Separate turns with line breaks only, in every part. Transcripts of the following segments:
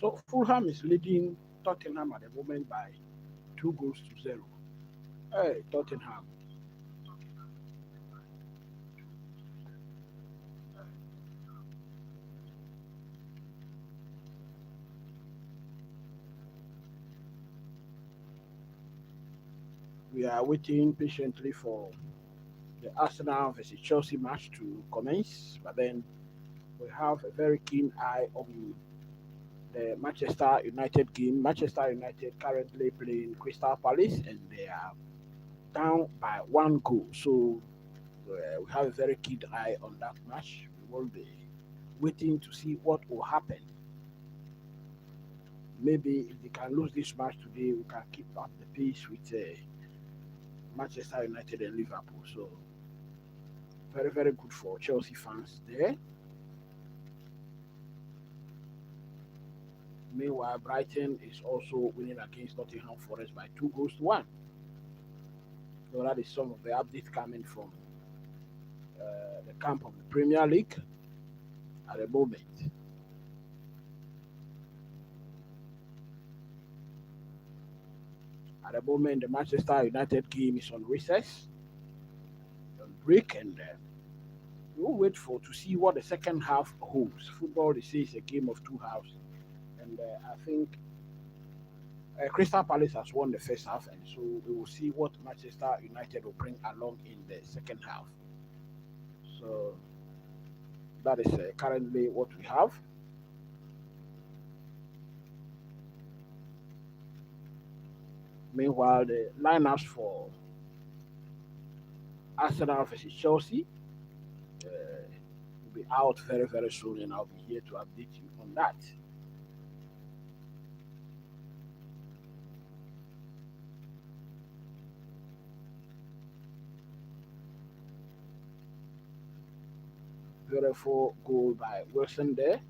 So Fulham is leading Tottenham at the moment by 2 goals to 0. Hey, Tottenham. We are waiting patiently for the Arsenal versus Chelsea match to commence, but then we have a very keen eye on the Manchester United game. Manchester United currently playing Crystal Palace and they are down by 1 goal. So we have a very keen eye on that match. We will be waiting to see what will happen. Maybe if they can lose this match today, we can keep up the pace with Manchester United and Liverpool. So very, very good for Chelsea fans there. Meanwhile, Brighton is also winning against Nottingham Forest by 2 goals to 1. So that is some of the updates coming from the camp of the Premier League at the moment. At the moment, the Manchester United game is on recess, on break, and we'll wait for to see what the second half holds. Football, they say, is a game of two halves, and I think Crystal Palace has won the first half, and so we will see what Manchester United will bring along in the second half. So that is currently what we have. Meanwhile, the lineups for Arsenal versus Chelsea will be out very, very soon, and I'll be here to update you on that. Beautiful goal by Wilson there.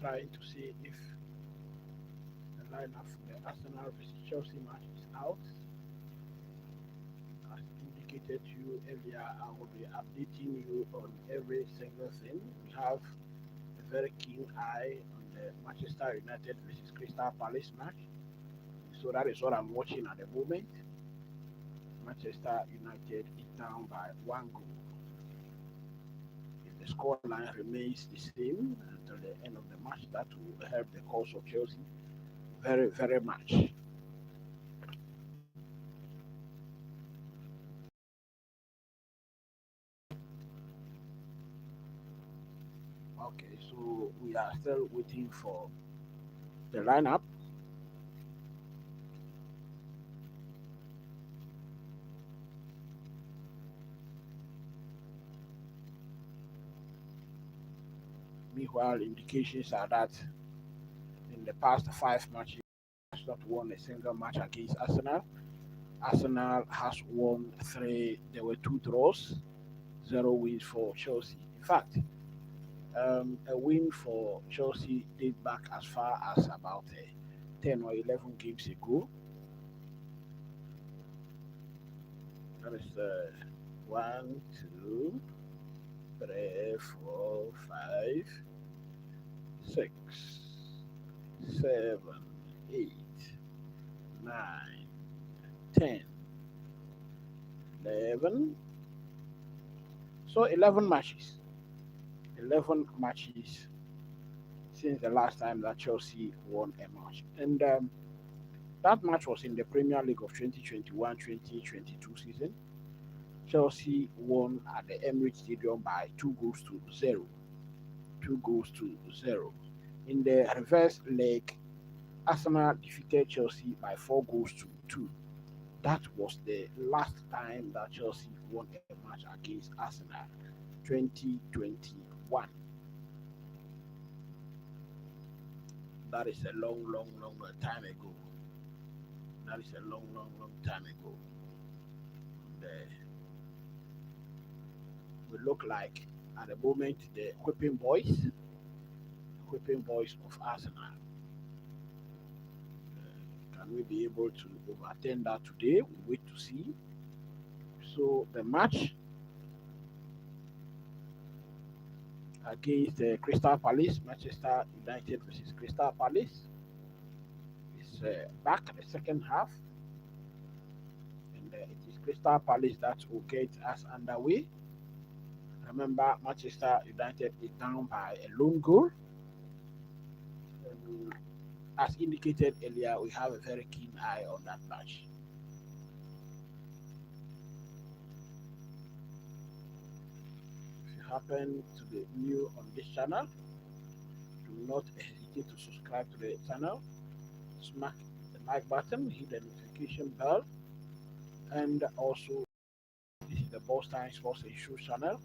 trying to see if the lineup for the Arsenal versus Chelsea match is out. As indicated to you earlier, I will be updating you on every single thing. We have a very keen eye on the Manchester United versus Crystal Palace match. So that is what I'm watching at the moment. Manchester United is down by one goal. If the scoreline remains the same until the end of the match, that will help the cause of Chelsea very, very much. Okay, so we are still waiting for the lineup. Meanwhile, indications are that in the past five matches, has not won a single match against Arsenal. Arsenal has won three. There were two draws, zero wins for Chelsea. In fact, a win for Chelsea date back as far as about 10 or 11 games ago. That is one, two, three, four, five, six, seven, eight, nine, 10, 11. So 11 matches. 11 matches since the last time that Chelsea won a match. And that match was in the Premier League of 2021-2022 season. Chelsea won at the Emirates Stadium by 2 goals to 0. 2 goals to 0. In the reverse leg, Arsenal defeated Chelsea by 4 goals to 2. That was the last time that Chelsea won a match against Arsenal, 2021. That is a long, long, long time ago. That is a long, long, long time ago. The, we look like at the moment the whipping boys of Arsenal. Can we be able to overturn that today? We wait to see. So the match against Crystal Palace, Manchester United versus Crystal Palace, is back the second half, and it is Crystal Palace that will get us underway. Remember, Manchester United is down by a lone goal. And as indicated earlier, we have a very keen eye on that match. If you happen to be new on this channel, do not hesitate to subscribe to the channel, smack the like button, hit the notification bell, and also this is the Boss Time Sports and Show channel.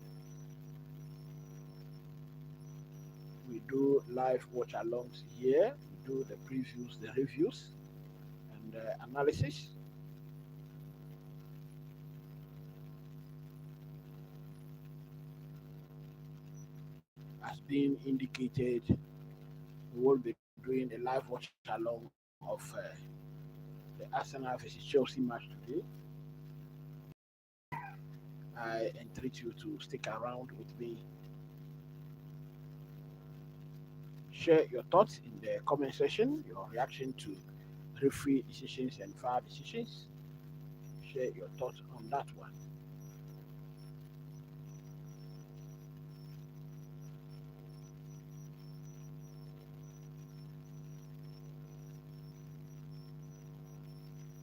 We do live watch alongs here. We do the previews, the reviews, and the analysis. As being indicated, we will be doing a live watch along of the Arsenal versus Chelsea match today. I entreat you to stick around with me. Share your thoughts in the comment section, your reaction to referee decisions and VAR decisions. Share your thoughts on that one.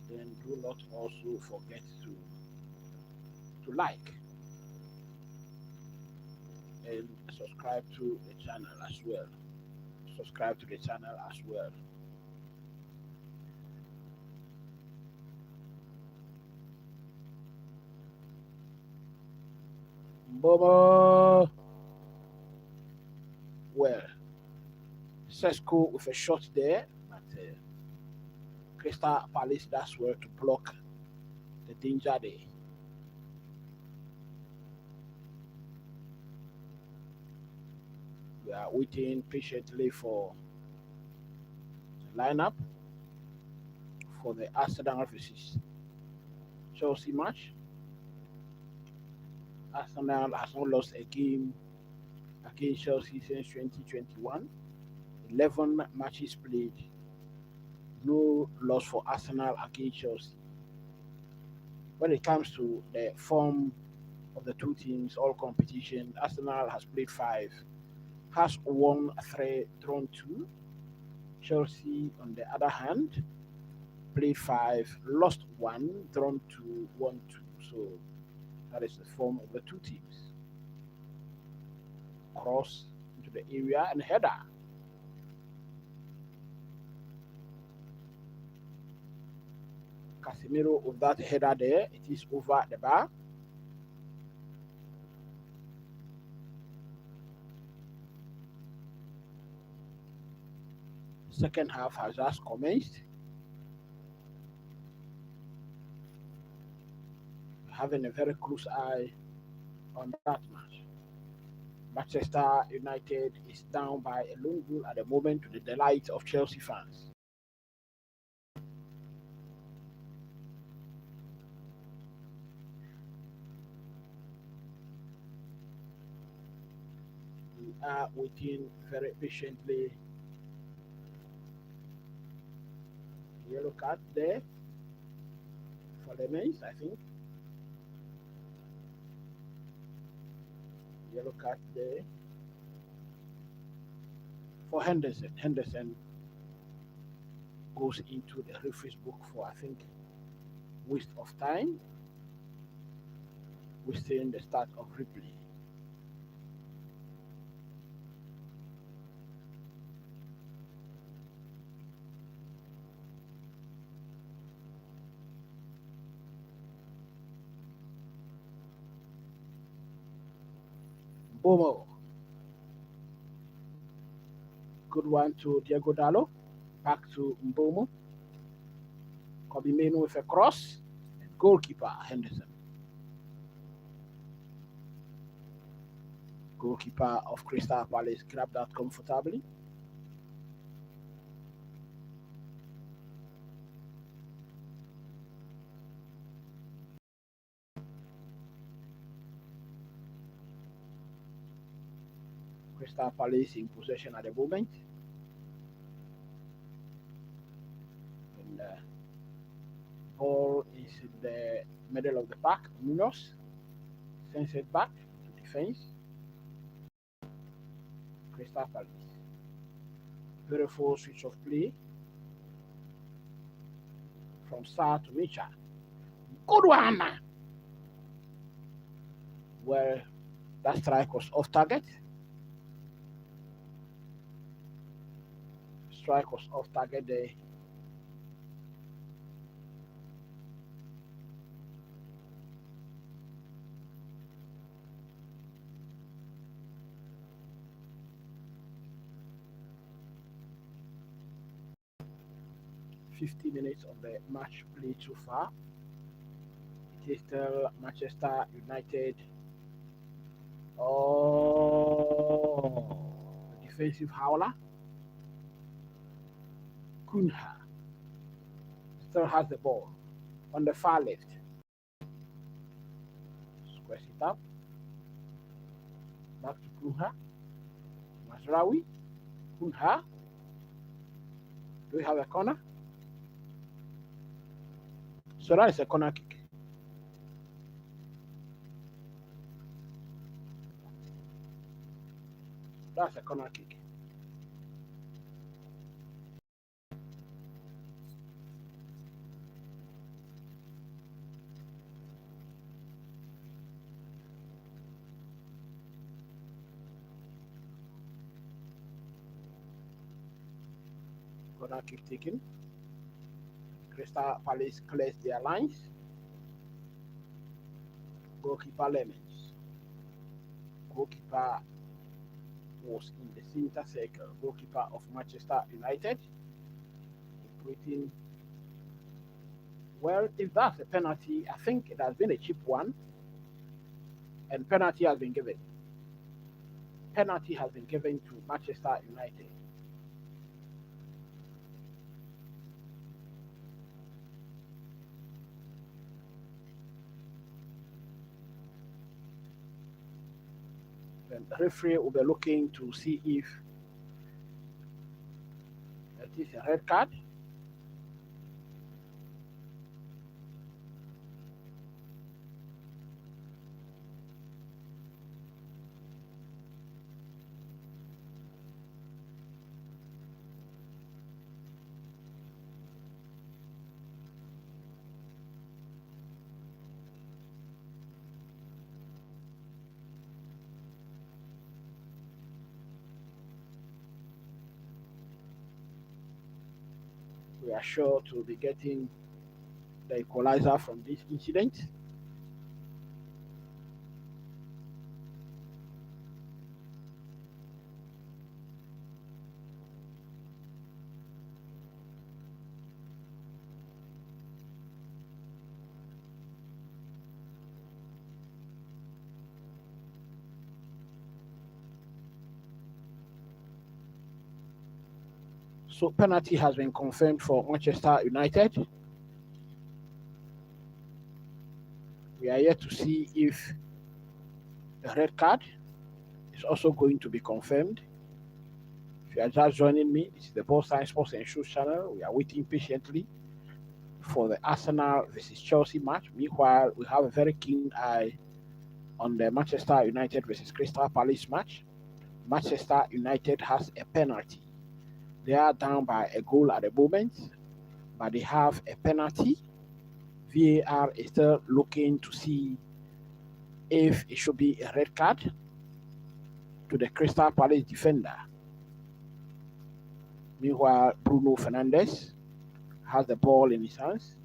Then do not also forget to like and subscribe to the channel as well. Subscribe to the channel as well. Bobo. Well, Sesko with a shot there, but Crystal Palace does well to block the danger there. We are waiting patiently for the lineup for the Arsenal versus Chelsea match. Arsenal has not lost a game against Chelsea since 2021. 11 matches played, no loss for Arsenal against Chelsea. When it comes to the form of the two teams, all competition, Arsenal has played five, has won three, drawn two. Chelsea, on the other hand, played five, lost one, drawn two, won two. So that is the form of the two teams. Cross into the area and header. Casemiro with that header there, it is over the bar. Second half has just commenced. Having a very close eye on that match. Manchester United is down by a lone goal at the moment to the delight of Chelsea fans. We are waiting very patiently. Yellow card there for Lemens, I think. Yellow card there for Henderson. Henderson goes into the referee's book for, I think, waste of time, wasting the start of replay. Bomo. Good one to Diego Dallo. Back to Mbomo. Kobe Menu with a cross. And goalkeeper Henderson. Goalkeeper of Crystal Palace grabbed that comfortably. Crystal Palace in possession at the moment. And ball is in the middle of the park. Munoz sends it back to defense. Crystal Palace. Beautiful switch of play from Sarr to Micha. Good one! Well, that strike was off target. Strike was off target there. .50 of the match played so far. It is still Manchester United. Oh, the defensive howler. Kunha still has the ball on the far left. Squares it up. Back to Kunha. Mazraoui. Kunha. Do we have a corner? So that is a corner kick. That's a corner kick. Corner kick taken. Crystal Palace clears their lines. Goalkeeper Lemons. Goalkeeper was in the center circle. Goalkeeper of Manchester United. Operating. Well, if that's a penalty, I think it has been a cheap one. And penalty has been given. penalty has been given to Manchester United. Then the referee will be looking to see if it is a red card. We are sure to be getting the equalizer from this incident. So penalty has been confirmed for Manchester United. We are yet to see if the red card is also going to be confirmed. If you are just joining me, this is the Ball Science Sports and Shoes channel. We are waiting patiently for the Arsenal versus Chelsea match. Meanwhile, we have a very keen eye on the Manchester United versus Crystal Palace match. Manchester United has a penalty. They are down by a goal at the moment, but they have a penalty. VAR is still looking to see if it should be a red card to the Crystal Palace defender. Meanwhile, Bruno Fernandes has the ball in his hands.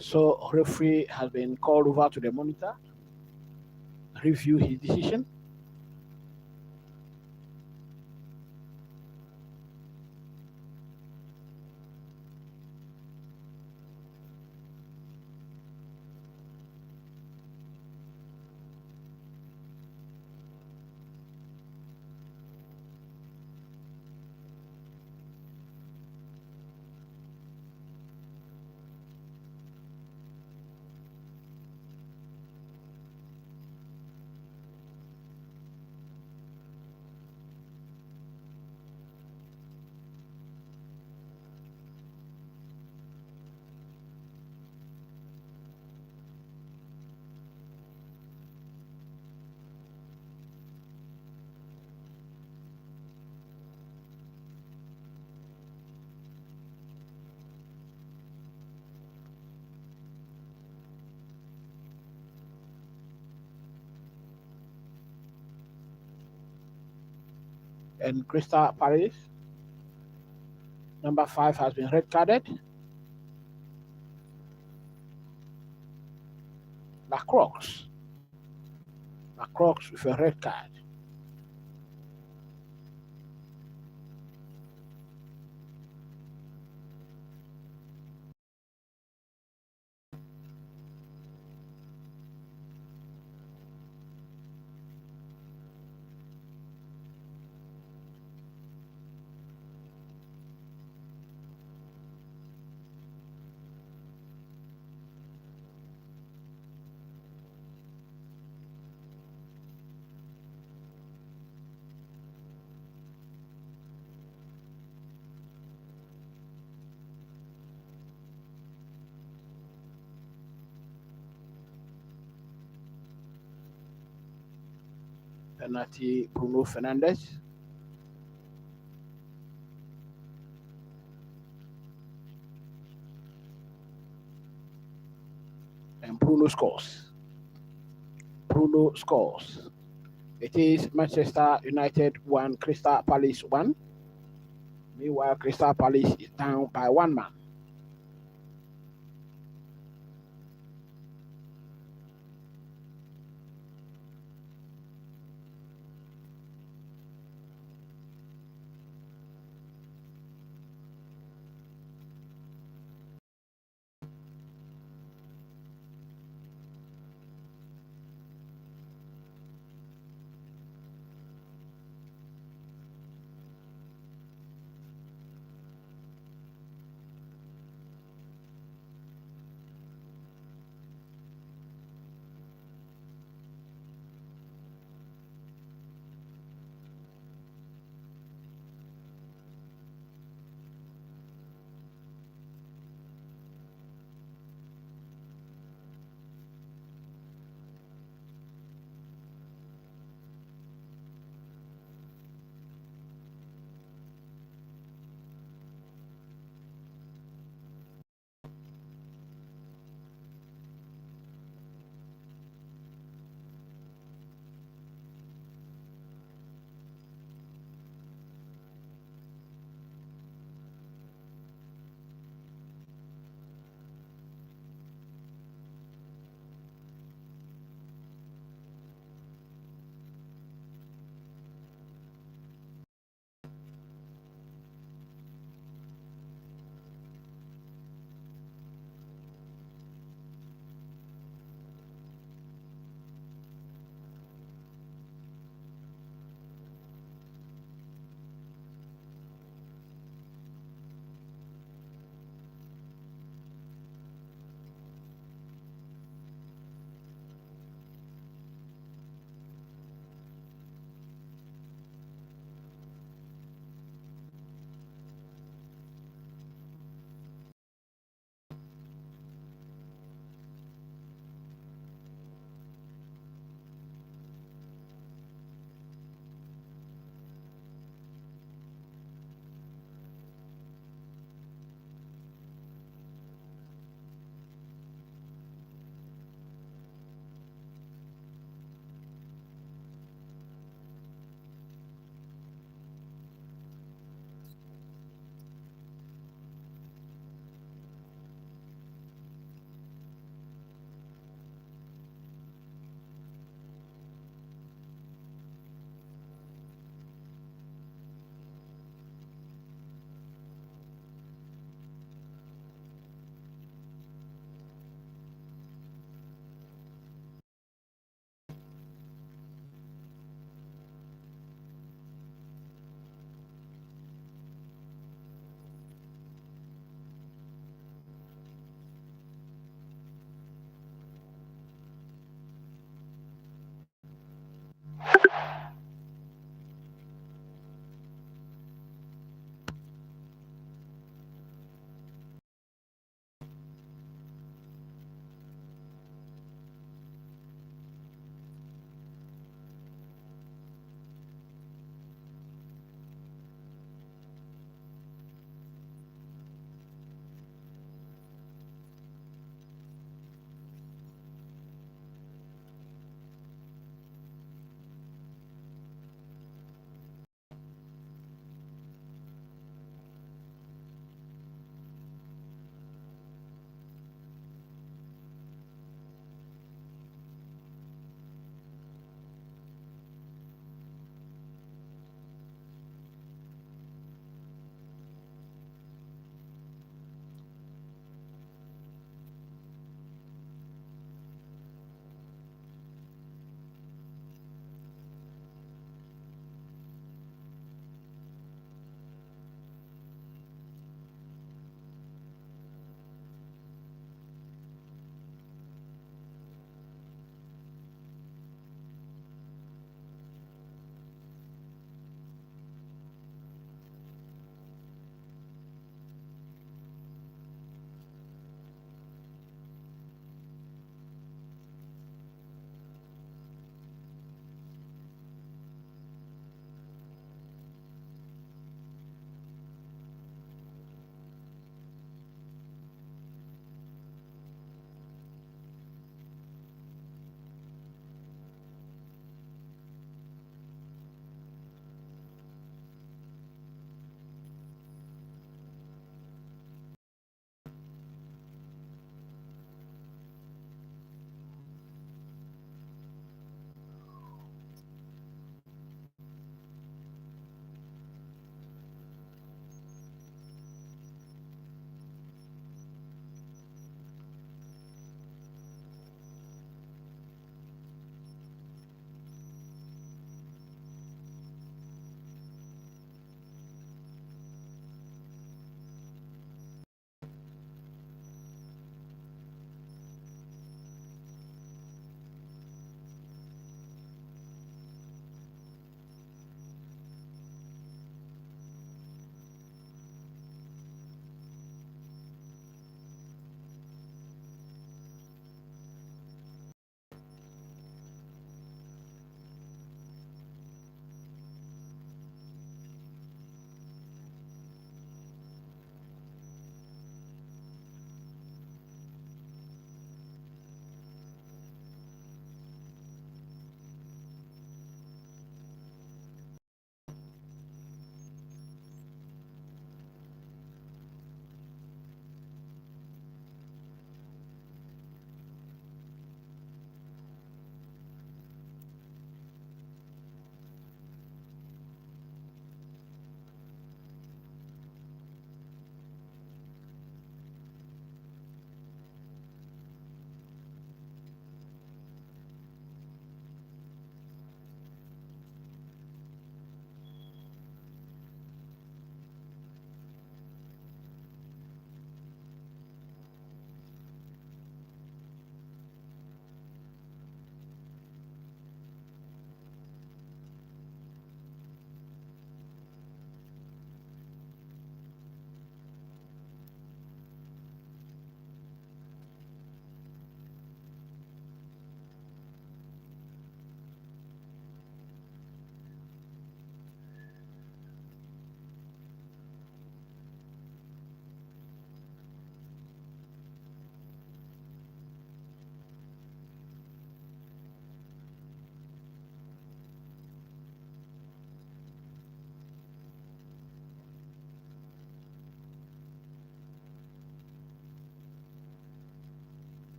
So referee has been called over to the monitor to review his decision. And Crystal Palace, number 5, has been red carded. Lacroix with a red card. Penalty, Bruno Fernandes. And Bruno scores. It is Manchester United 1, Crystal Palace 1. Meanwhile, Crystal Palace is down by 1 man.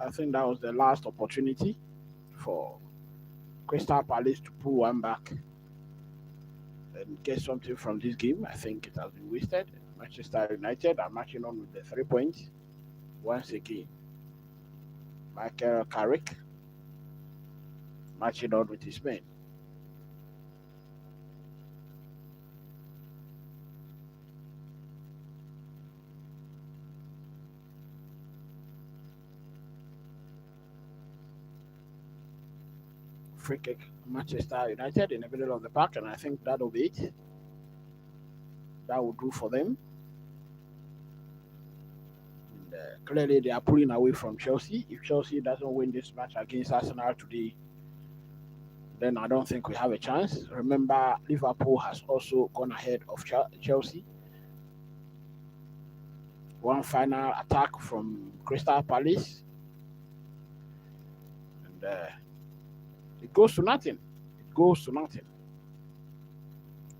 I think that was the last opportunity for Crystal Palace to pull one back and get something from this game. I think it has been wasted. Manchester United are marching on with the 3 points once again. Michael Carrick marching on with his men. Free kick, Manchester United in the middle of the park, and I think that'll be it. That will do for them. And, clearly, they are pulling away from Chelsea. If Chelsea doesn't win this match against Arsenal today, then I don't think we have a chance. Remember, Liverpool has also gone ahead of Chelsea. One final attack from Crystal Palace, and it goes to nothing. It goes to nothing.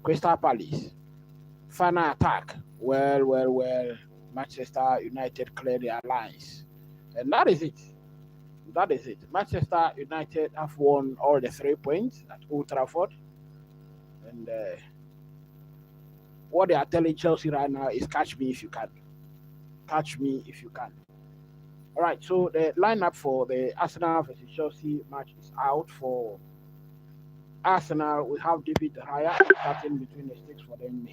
Crystal Palace, final attack. Well. Manchester United clear their lines, and that is it. That is it. Manchester United have won all the 3 points at Old Trafford, and what they are telling Chelsea right now is catch me if you can. Catch me if you can. All right, so the lineup for the Arsenal versus Chelsea match is out. For Arsenal, we have David Raya starting between the sticks for them.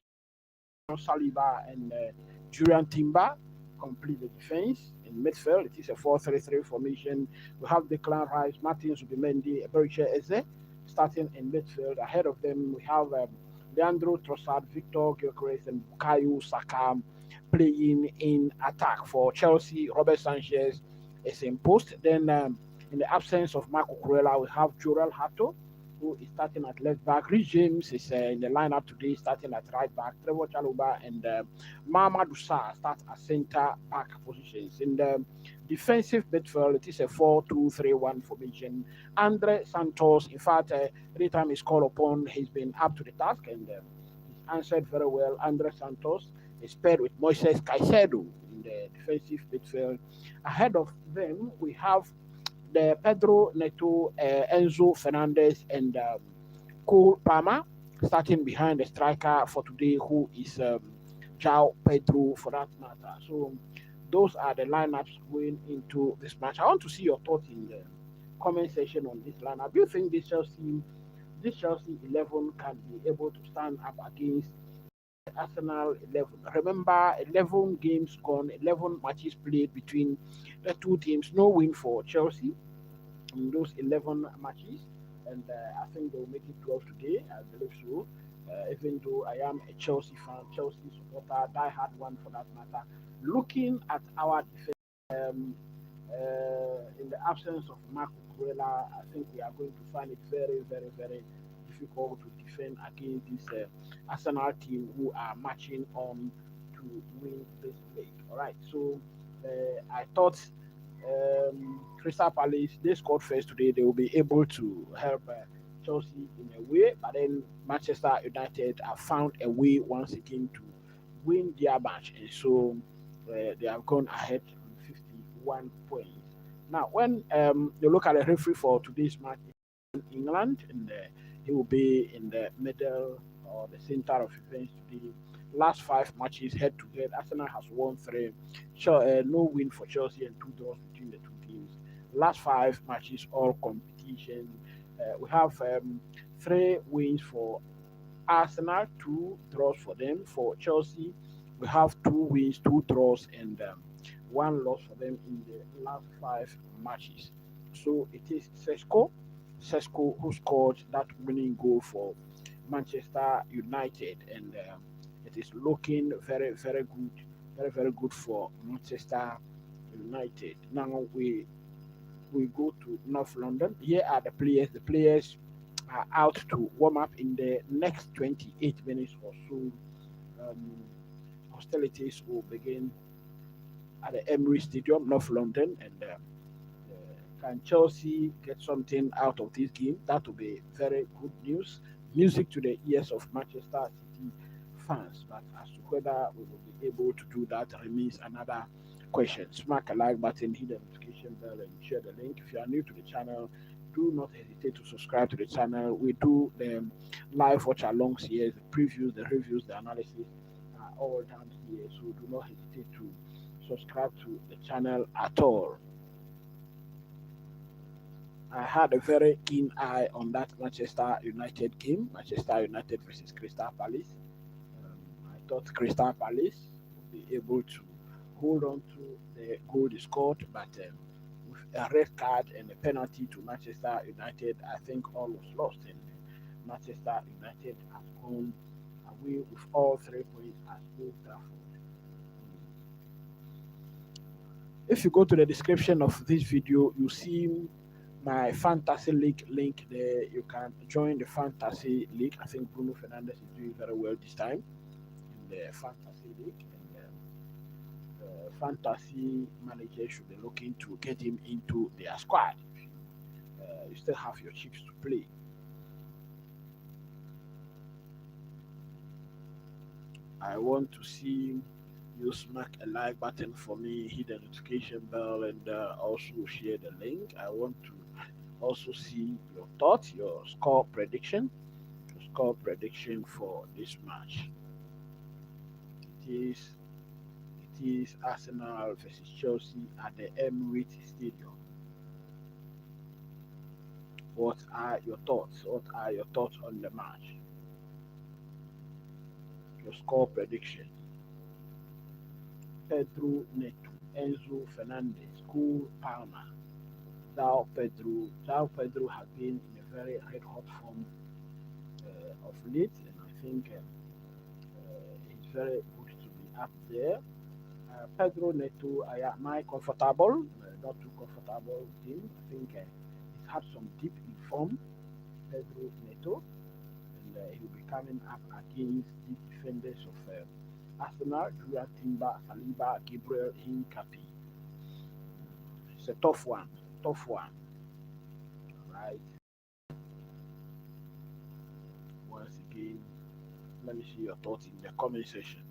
Saliba and Julian Timber complete the defense. In midfield, it is a 4-3-3 formation. We have Declan Rice, Martin Zubimendi, Eberiche Eze starting in midfield. Ahead of them, we have Leandro Trossard, Victor Gyökeres, and Bukayo Saka playing in attack. For Chelsea, Robert Sanchez is in post. Then, in the absence of Marco Kurela, we have Jorel Hato, who is starting at left back. Rich James is in the lineup today, starting at right back. Trevor Chalobah and Mamadou Sarr start at centre back positions. In the defensive midfield, it is a 4-2-3-1 formation. Andre Santos, in fact, anytime he's called upon, he's been up to the task and he's answered very well. Andre Santos is paired with Moises Caicedo in the defensive midfield. Ahead of them, we have the Pedro Neto, Enzo Fernandez, and Cole Palmer starting behind the striker for today, who is João Pedro for that matter. So those are the lineups going into this match. I want to see your thoughts in the comment section on this lineup. Do you think this Chelsea 11 can be able to stand up against Arsenal 11? Remember, 11 games gone, 11 matches played between the two teams. No win for Chelsea in those 11 matches, and I think they'll make it 12 today. I believe so. Even though I am a Chelsea fan, Chelsea supporter, die-hard one for that matter. Looking at our defense, in the absence of Marco Kurela, I think we are going to find it very difficult to defend against this Arsenal team who are marching on to win this league. All right, so I thought Crystal Palace, they scored first today. They will be able to help Chelsea in a way, but then Manchester United have found a way once again to win their match, and so they have gone ahead on 51 points. Now, when you look at the referee for today's match in England, and he will be in the middle or the center of events today. Last 5 matches head to head, Arsenal has won 3. No win for Chelsea and 2 draws between the two teams. Last 5 matches, all competition. We have 3 wins for Arsenal, 2 draws for them. For Chelsea, we have 2 wins, 2 draws, and 1 loss for them in the last 5 matches. So it is Sesko who scored that winning goal for Manchester United, and it is looking very good for Manchester United. Now we go to North London. Here are the players. The players are out to warm up in the next 28 minutes or so. Hostilities will begin at the Emirates Stadium, North London, and can Chelsea get something out of this game? That will be very good news. Music to the ears of Manchester City fans, but as to whether we will be able to do that remains another question. Smack a like button, hit the notification bell, and share the link. If you are new to the channel, do not hesitate to subscribe to the channel. We do the live watch alongs here, the previews, the reviews, the analysis are all done here. So do not hesitate to subscribe to the channel at all. I had a very keen eye on that Manchester United game, Manchester United versus Crystal Palace. I thought Crystal Palace would be able to hold on to the goal they scored, but with a red card and a penalty to Manchester United, I think all was lost. And Manchester United has gone away with all 3 points at Old Trafford. If you go to the description of this video, you see my fantasy league link there. You can join the fantasy league. I think Bruno Fernandes is doing very well this time in the fantasy league, and the fantasy manager should be looking to get him into their squad. You still have your chips to play. I want to see you smack a like button for me, hit the notification bell, and also share the link. I want to also see your thoughts, your score prediction for this match. It is Arsenal versus Chelsea at the Emirates Stadium. What are your thoughts? What are your thoughts on the match? Your score prediction. Pedro Neto, Enzo Fernandez, Cole Palmer, João Pedro. João Pedro has been in a very red hot form of late, and I think it's very good to be up there. Pedro Neto, am I comfortable? Not too comfortable with him. I think he's had some deep in form, Pedro Neto, and he'll be coming up against the defenders of Arsenal, Julia Timber, Saliba, Gabriel, Hincapi. It's a tough one, right? Once again, let me see your thoughts in the comment section.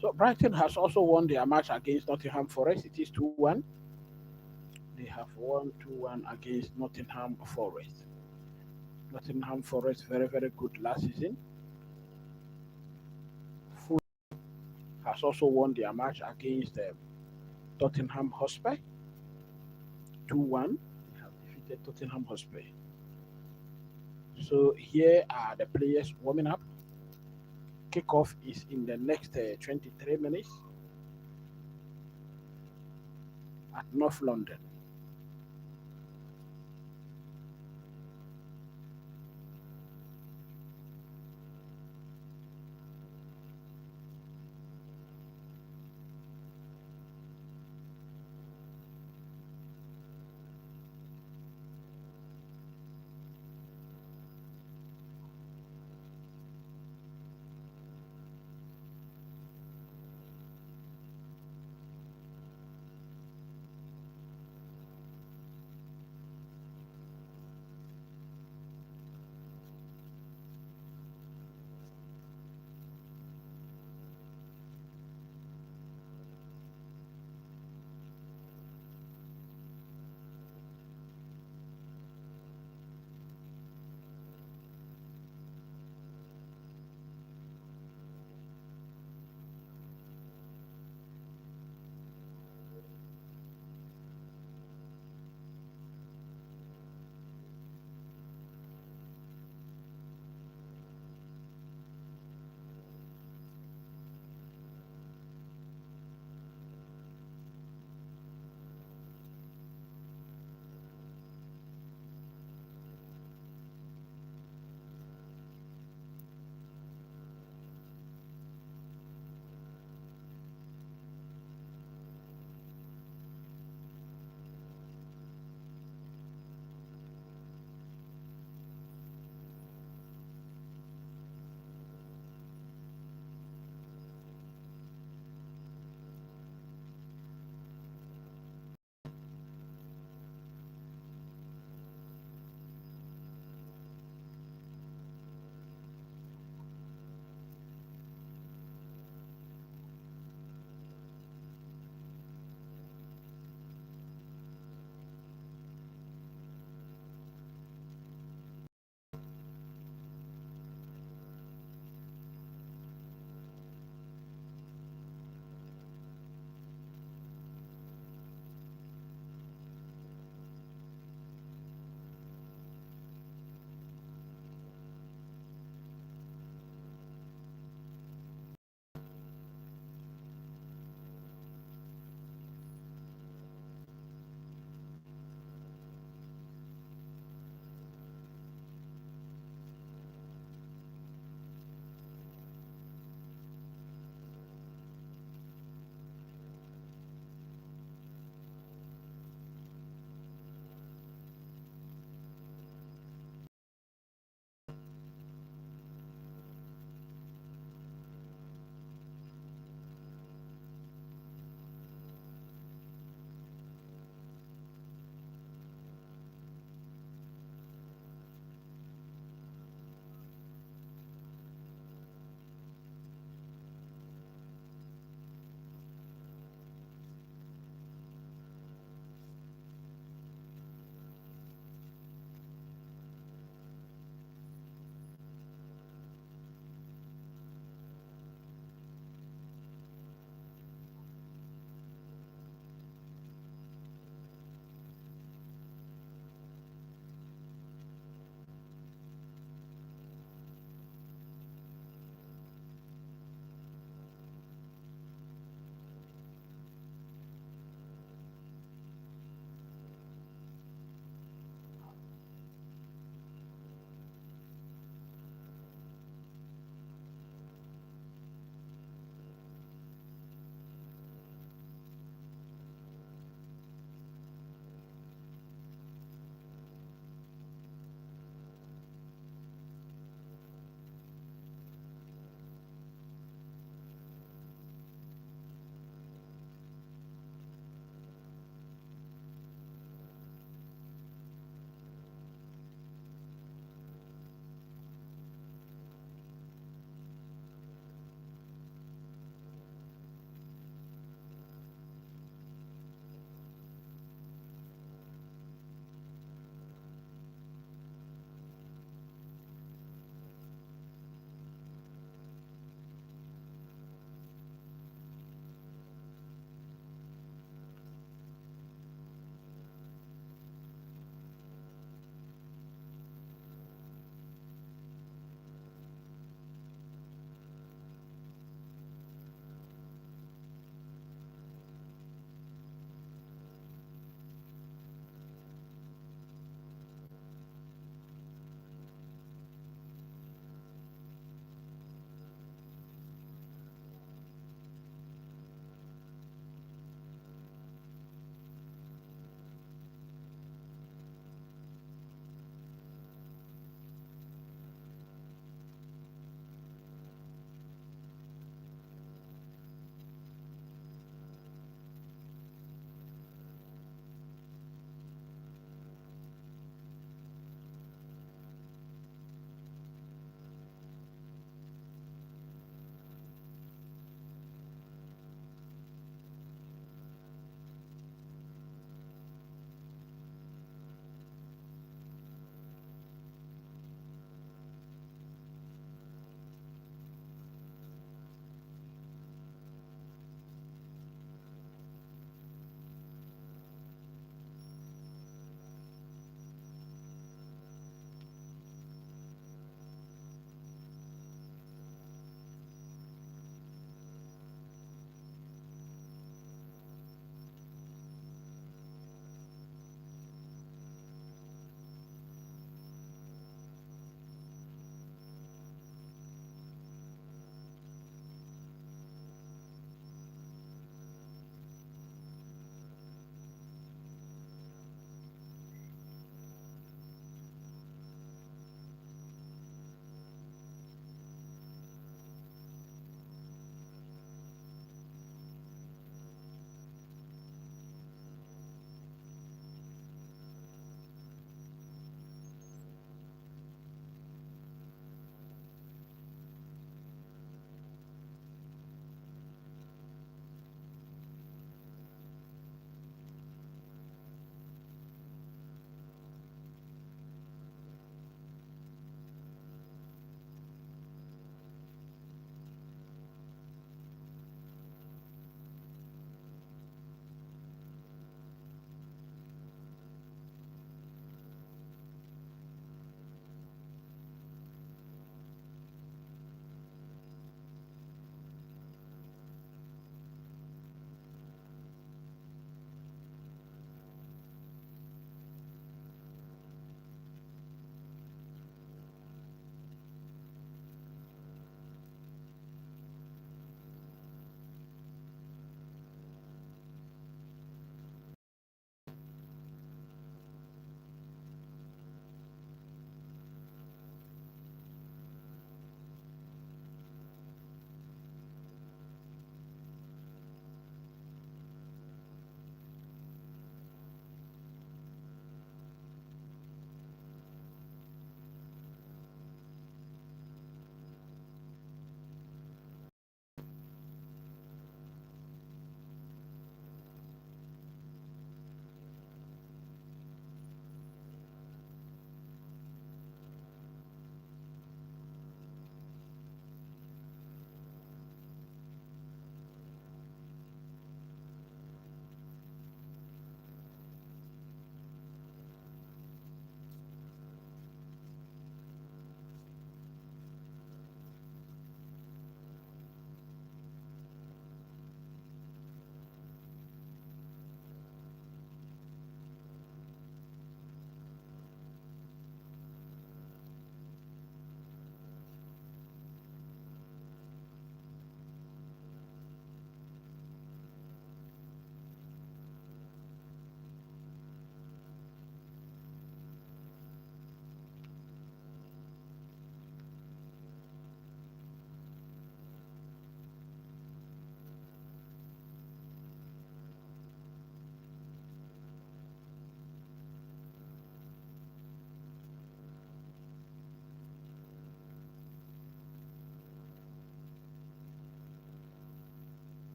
So Brighton has also won their match against Nottingham Forest. It is 2-1. They have won 2-1 against Nottingham Forest. Nottingham Forest very, very good last season. Fulham has also won their match against Tottenham Hotspur. 2-1. They have defeated Tottenham Hotspur. So here are the players warming up. Kickoff is in the next 23 minutes at North London.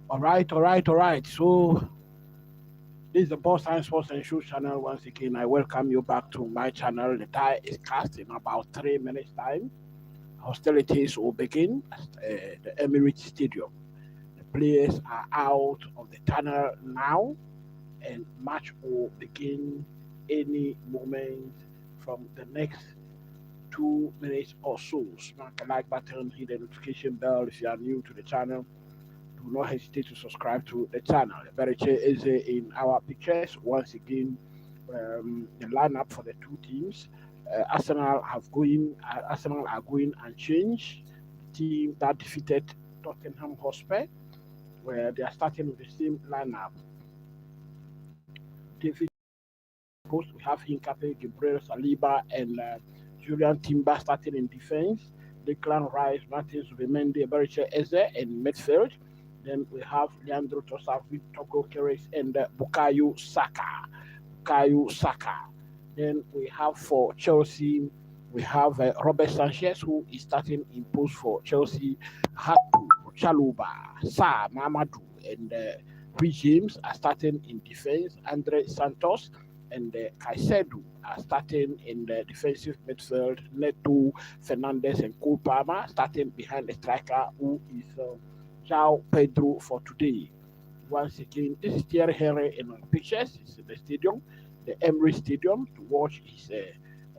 All right. So this is the Boss Science Sports and Show channel. Once again, I welcome you back to my channel. The tie is cast in about 3 minutes' time. Hostilities will begin at the Emirates Stadium. The players are out of the tunnel now, and match will begin any moment from the next 2 minutes or so. Smack the like button, hit the notification bell if you are new to the channel. Do not hesitate to subscribe to the channel. Beriche is in our pictures. Once again, the lineup for the two teams. Arsenal are going and change. The team that defeated Tottenham Hotspur, where they are starting with the same lineup. David post, we have Hincapié, Gabriel Saliba, and Julian Timber starting in defense. Declan Rice, Martin Zubimendi, Beriche Eze in midfield. Then we have Leandro Trossard, Togo Keres, and Bukayo Saka. Then we have for Chelsea, we have Robert Sanchez, who is starting in post for Chelsea. Hatu, Chaluba, Sa, Mamadou, and Rhys James are starting in defense. Andre Santos and Caicedo are starting in the defensive midfield. Neto, Fernandez, and Cole Palmer starting behind the striker, who is João Pedro for today. Once again, this is Thierry Henry in pictures. It's in the stadium, the Emirates Stadium, to watch his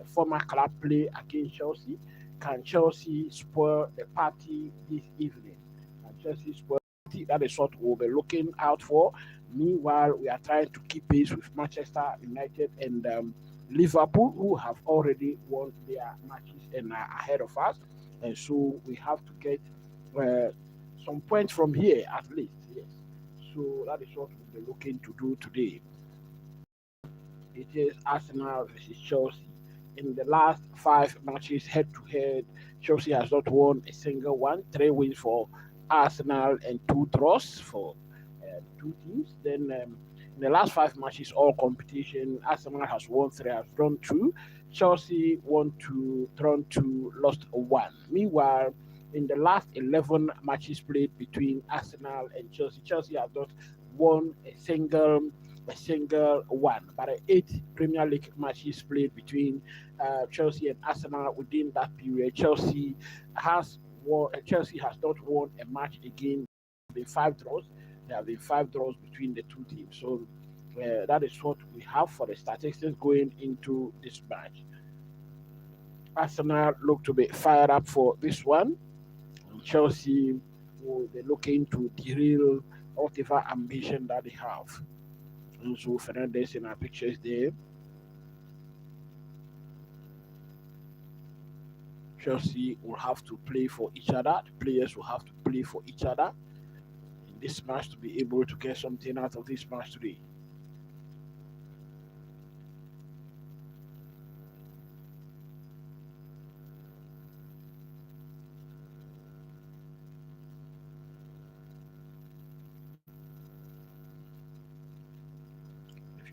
former club play against Chelsea. Can Chelsea spoil the party this evening? Can Chelsea spoil the party? That is what we'll be looking out for. Meanwhile, we are trying to keep pace with Manchester United and Liverpool, who have already won their matches and are ahead of us. And so we have to get some points from here at least. Yes. So that is what we'll be looking to do today. It is Arsenal versus Chelsea. In the last 5 matches head to head, Chelsea has not won a single one. 3 wins for Arsenal and 2 draws for two teams. Then in the last 5 matches, all competition, Arsenal has won 3, has drawn 2. Chelsea won 2, drawn 2, lost 1. Meanwhile, in the last 11 matches played between Arsenal and Chelsea, Chelsea has not won a single one. But 8 Premier League matches played between Chelsea and Arsenal within that period, Chelsea has not won a match again. There have been 5 draws. There have been 5 draws between the two teams. So that is what we have for the statistics going into this match. Arsenal look to be fired up for this one. Chelsea will be looking to derail whatever ambition that they have. And so Fernandez in our pictures there. Chelsea will have to play for each other. The players will have to play for each other in this match to be able to get something out of this match today.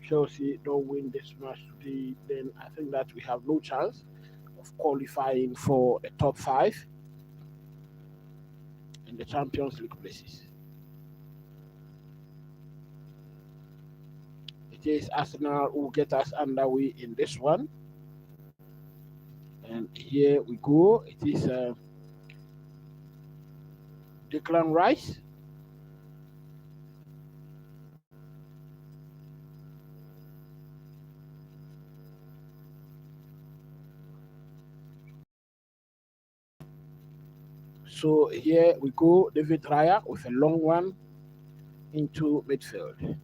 Chelsea don't win this match today, then I think that we have no chance of qualifying for the top 5 in the Champions League places. It is Arsenal who get us underway in this one. And here we go. It is Declan Rice. So here we go, David Raya with a long one into midfield.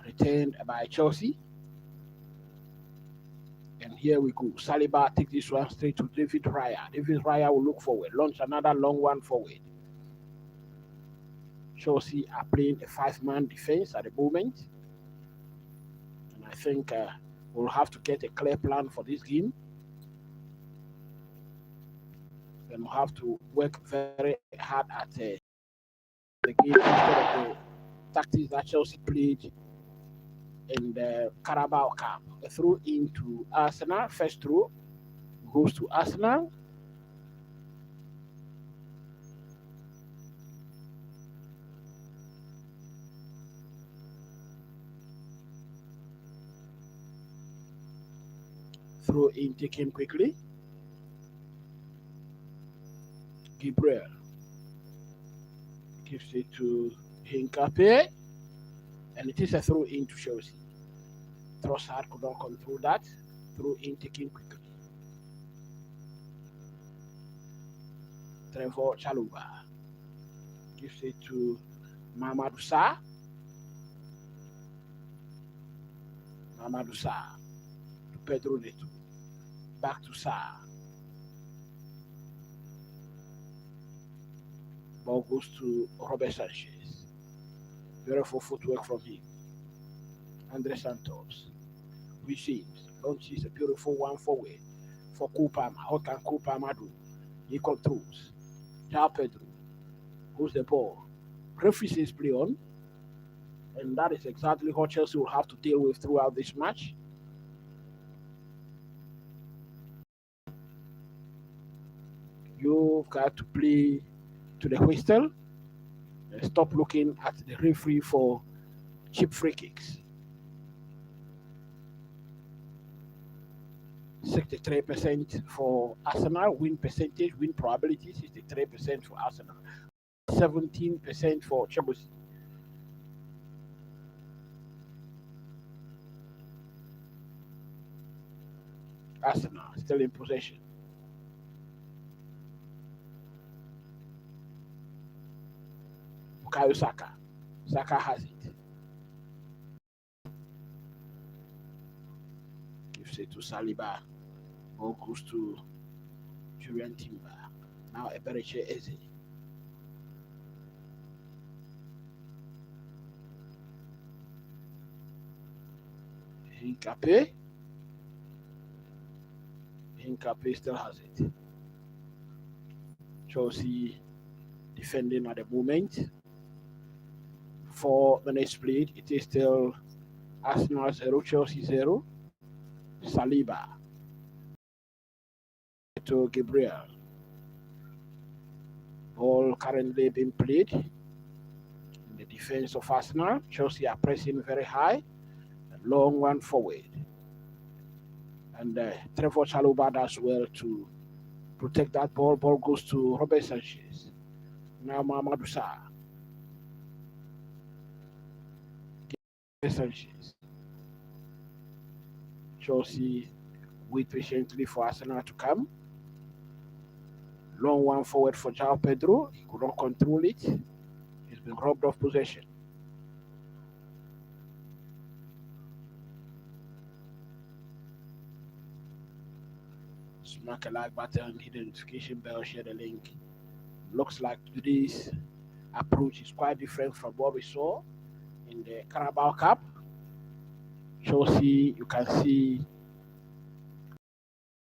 Retained by Chelsea. And here we go. Saliba take this one straight to David Raya. David Raya will look forward, launch another long one forward. Chelsea are playing a 5-man defense at the moment. And I think we'll have to get a clear plan for this game. And we'll have to work very hard at the game instead of the tactics that Chelsea played in the Carabao Cup. A throw into Arsenal. First throw goes to Arsenal. Throw in taken quickly. Gabriel gives it to Hincapié, and it is a throw in to Chelsea. Trossard could not control that. Throw in taken quickly. Trevor Chalobah gives it to Mamadou Sarr. Mamadou Sarr to Pedro Neto. Back to Sarr. Ball goes to Robert Sanchez. Beautiful footwork from him. Andre Santos receives. Launches a beautiful one forward for Kupama. What can Kupama do? He controls. Jao Pedro holds the ball. Referee says play on. And that is exactly what Chelsea will have to deal with throughout this match. You've got to play to the whistle and stop looking at the referee for cheap free kicks. 63% for Arsenal, win percentage, win probability, 63% for Arsenal, 17% for Chelsea. Arsenal still in possession. Bukayo Saka. Saka has it. Gives it to Saliba. Ball goes to Julian Timber. Now Eberechi Eze. Hincapié. Hincapié still has it. Chelsea defending at the moment. 4 minutes played. It is still Arsenal 0, Chelsea 0. Saliba to Gabriel. Ball currently being played in the defense of Arsenal. Chelsea are pressing very high. A long one forward. And Trevor Chalobah does well to protect that ball. Ball goes to Robert Sanchez. Now Mamadou Sarr. Sanchez. Chelsea wait patiently for Arsenal to come. Long one forward for Jao Pedro. He could not control it. He's been robbed of possession. Smack a like button, hit the notification bell, share the link. Looks like today's approach is quite different from what we saw in the Carabao Cup. Chelsea, you can see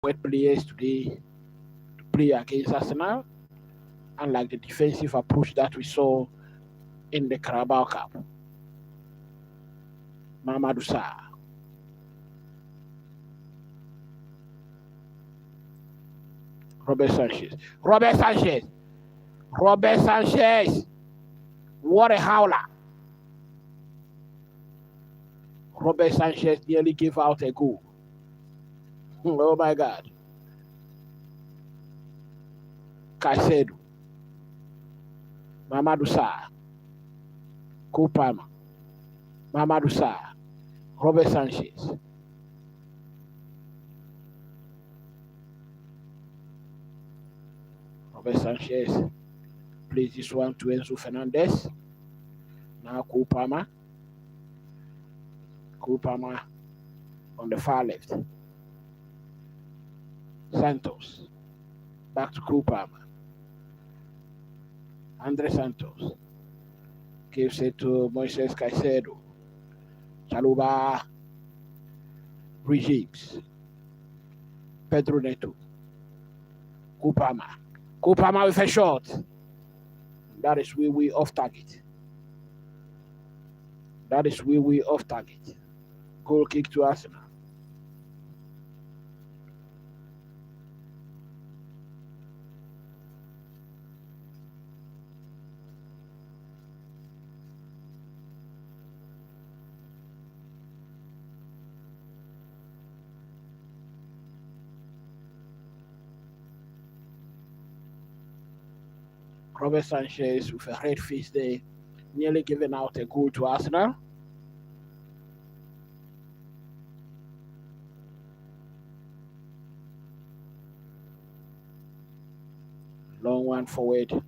wet players today to play against Arsenal, unlike the defensive approach that we saw in the Carabao Cup. Mamadou Sarr. Robert Sanchez. Robert Sanchez. Robert Sanchez. What a howler. Robert Sanchez nearly gave out a goal. Oh my God. Caicedo. Mamadou Sarr. Kupama. Mamadou Sarr. Robert Sanchez. Robert Sanchez plays this one to Enzo Fernandez. Now Kupama. Kupama on the far left. Santos. Back to Kupama. Andre Santos. Gives it to Moises Caicedo. Chalobah regimes. Pedro Neto. Kupama. Kupama with a shot. That is way off target. That is way off target. Goal kick to Arsenal. Robert Sanchez with a red face there, nearly giving out a goal to Arsenal. Long one forward.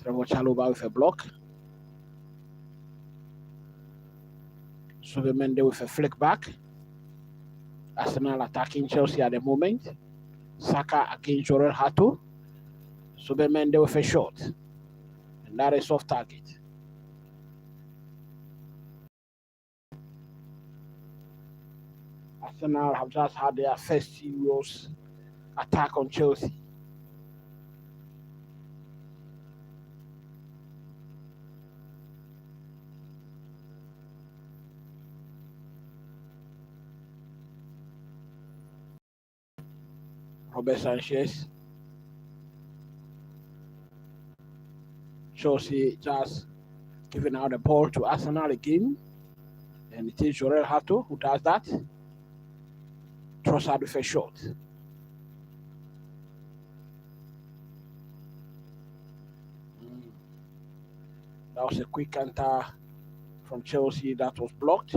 Trevor Chalobah with a block. Subemende with a flick back. Arsenal attacking Chelsea at the moment. Saka against Jorel Hato. Subemende with a shot. And that is off target. Arsenal have just had their first serious attack on Chelsea. Robert Sanchez. Chelsea just giving out the ball to Arsenal again. And it is Jorel Hato who does that. Trossard with a shot. That was a quick counter from Chelsea that was blocked.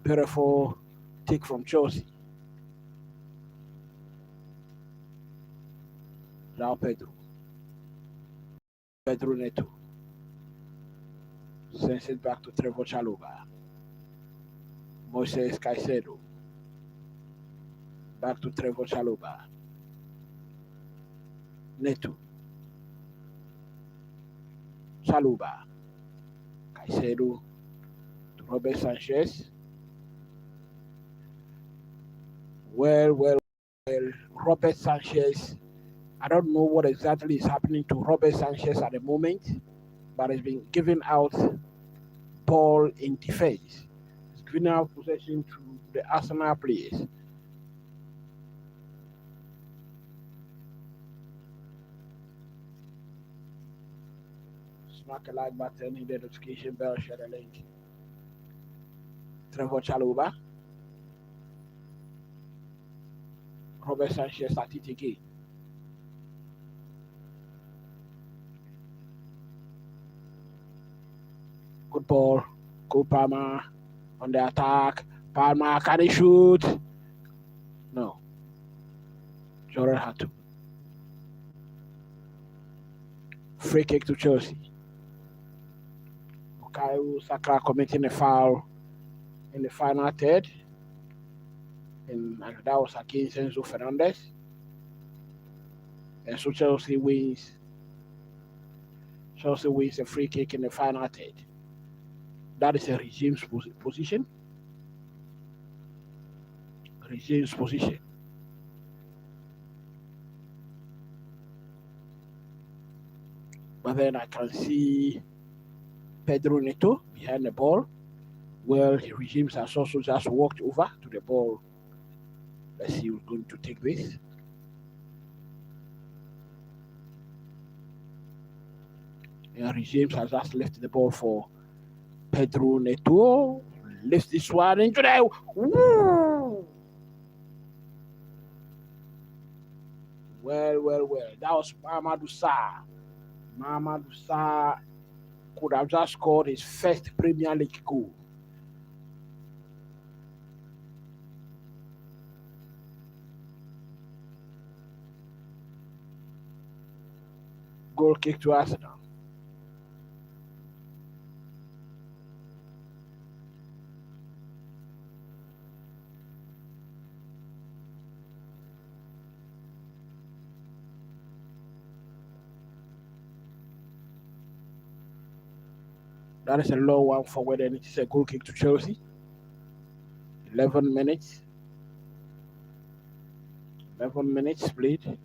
Beautiful take from Chelsea. Now Pedro Neto sends it back to Trevor Chalobah. Moises Caicedo back to Trevor Chalobah. Neto, Chalobah, Caicedo to Robert Sanchez. Well, Robert Sanchez. I don't know what exactly is happening to Robert Sanchez at the moment, but he's been giving out ball in defense. He's giving out possession to the Arsenal players. Smack a like button, hit the notification bell, share the link. Trevor Chalobah. Robert Sanchez at it again. Good ball. Go Palmer on the attack. Palmer, can he shoot? No. Jorel Hato. Free kick to Chelsea. Bukayo Saka committing a foul in the final third. And that was against Enzo Fernandez. And so Chelsea wins. Chelsea wins a free kick in the final third. That is a regime's position. Regime's position. But then I can see Pedro Neto behind the ball. Well, regimes has also just walked over to the ball. Let's see who's going to take this. And regimes has just left the ball for Pedro Neto. Lifts this one into the woo! Well. That was Mamadou Sarr. Mamadou Sarr could have just scored his first Premier League goal. Goal kick to Arsenal. That is a low one forward, and it is a goal kick to Chelsea. 11 minutes. 11 minutes played.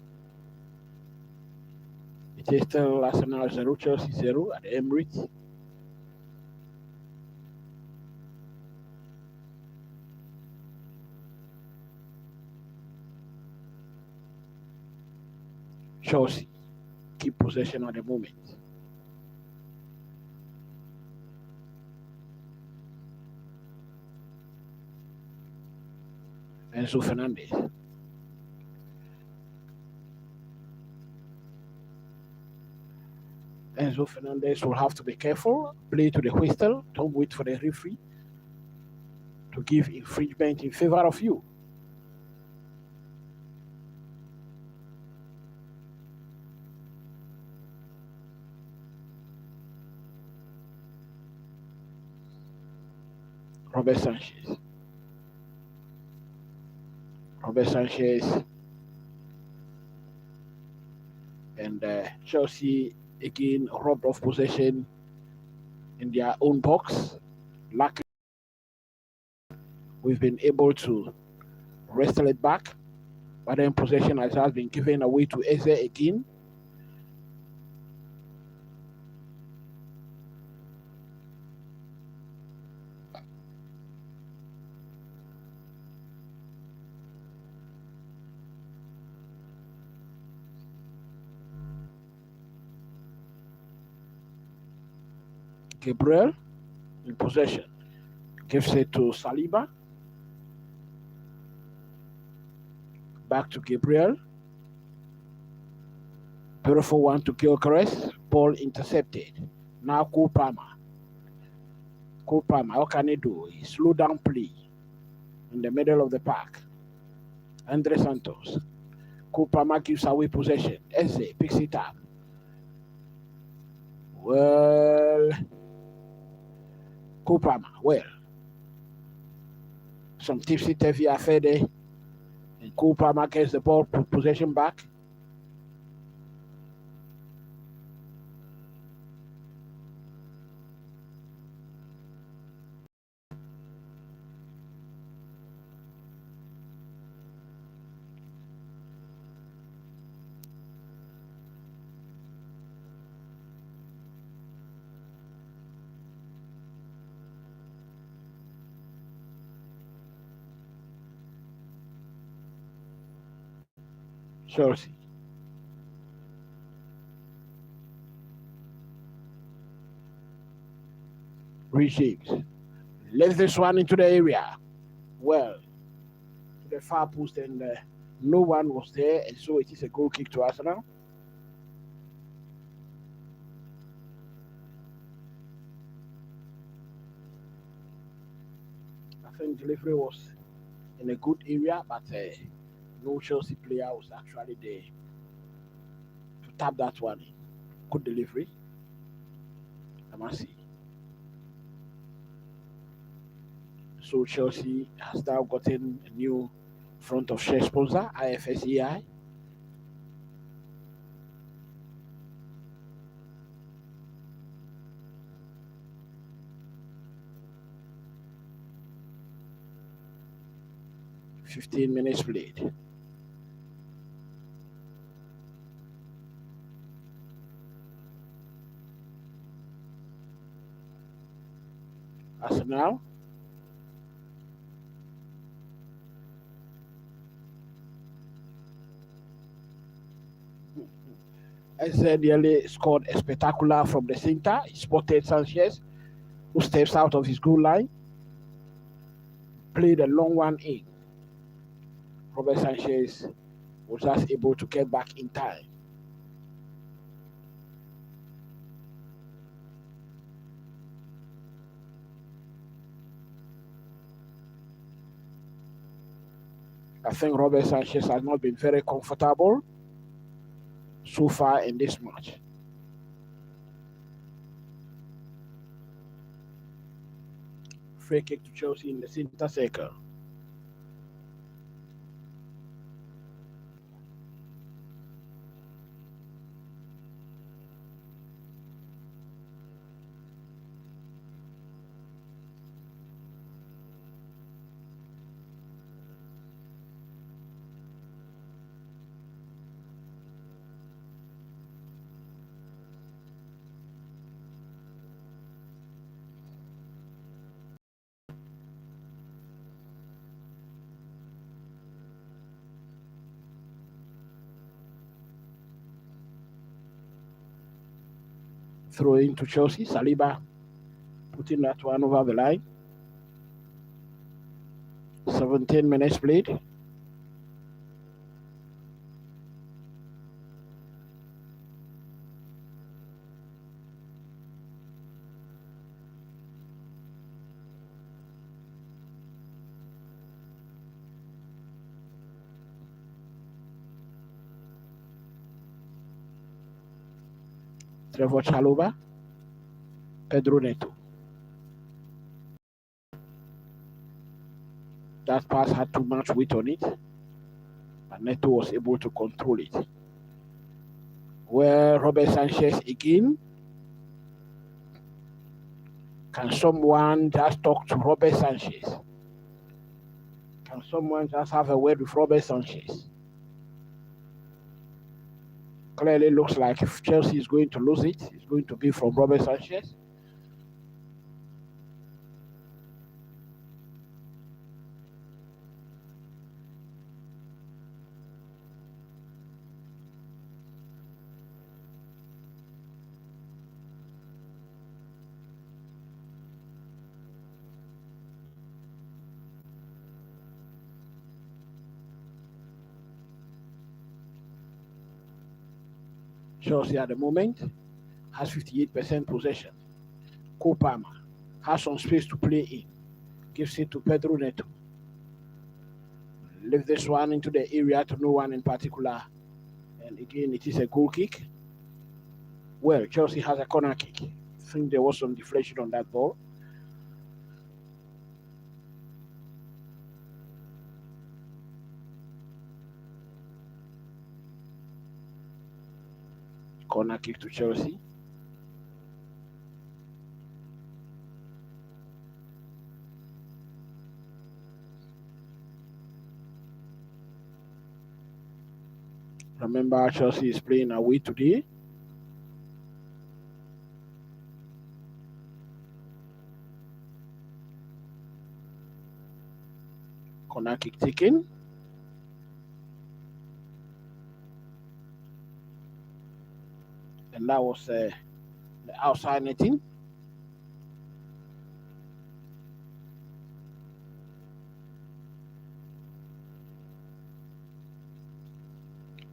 It is still Arsenal 0, Chelsea 0 at the Emirates. Chelsea keep possession at the moment. – Enzo Fernandez. Enzo Fernandez will have to be careful. Play to the whistle. Don't wait for the referee to give infringement in favor of you. Robert Sanchez and Chelsea again robbed of possession in their own box. Luckily, we've been able to wrestle it back, but then possession has been given away to Eze again. Gabriel in possession gives it to Saliba. Back to Gabriel. Beautiful one to Gyökeres. Ball intercepted. Now Cole Palmer. What can he do? He slow down play in the middle of the park. Andre Santos. Cole Palmer gives away possession. Eze picks it up. Well, Cole Palmer. Well, some tipsy-taffy affair there. And Cole Palmer gets the ball possession back. Chelsea. James left this one into the area. Well, to the far post, and no one was there, and so it is a goal kick to Arsenal. I think delivery was in a good area, but no Chelsea player was actually there to tap that one in. Good delivery. I must see. So Chelsea has now gotten a new front of share sponsor, IFSEI. "15 minutes played." Arsenal. Eze nearly scored a spectacular from the center. He spotted Sanchez, who steps out of his goal line. Played a long one in. Robert Sanchez was just able to get back in time. I think Robert Sanchez has not been very comfortable so far in this match. Free kick to Chelsea in the center circle. Throw into Chelsea. Saliba putting that one over the line. 17 minutes played. Trevor Chalobah, Pedro Neto. That pass had too much weight on it, and Neto was able to control it. Where Robert Sanchez again. Can someone just talk to Robert Sanchez? Can someone just have a word with Robert Sanchez? Clearly looks like if Chelsea is going to lose it, it's going to be from Robert Sanchez. Chelsea at the moment has 58% possession. Cole Palmer has some space to play in. Gives it to Pedro Neto. Leave this one into the area to no one in particular. And again, it is a goal kick. Well, Chelsea has a corner kick. I think there was some deflection on that ball. Corner kick to Chelsea. Remember, Chelsea is playing away today. Corner kick taken. And that was the outside netting.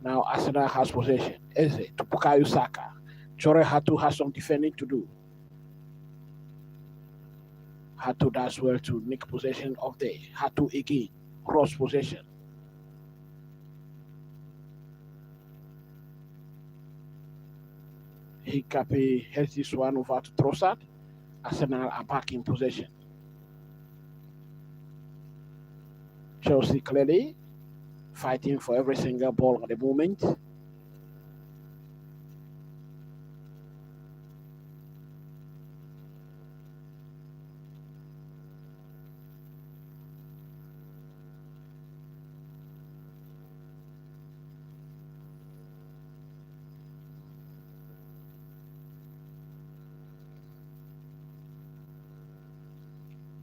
Now Arsenal has possession. Eze to Bukayo Saka. Chore Hatu has some defending to do. Hatu does well to nick possession of the Hatu again. Cross possession. Hikape has this one over to Trossard. Arsenal are back in possession. Chelsea clearly fighting for every single ball at the moment.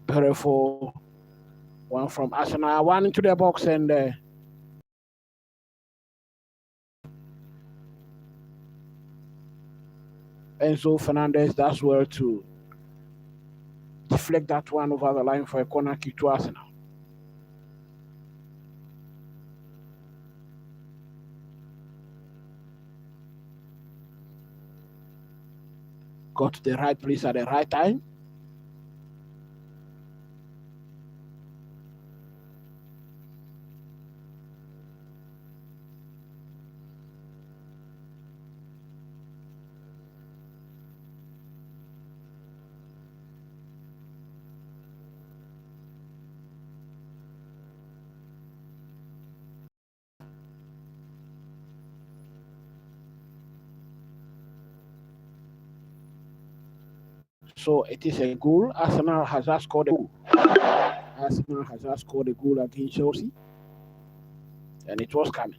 Beautiful one from Arsenal, one into the box, and Enzo Fernandez does well to deflect that one over the line for a corner kick to Arsenal. Got to the right place at the right time. So it is a goal. Arsenal has just scored a goal. Arsenal has just scored a goal against Chelsea. And it was coming.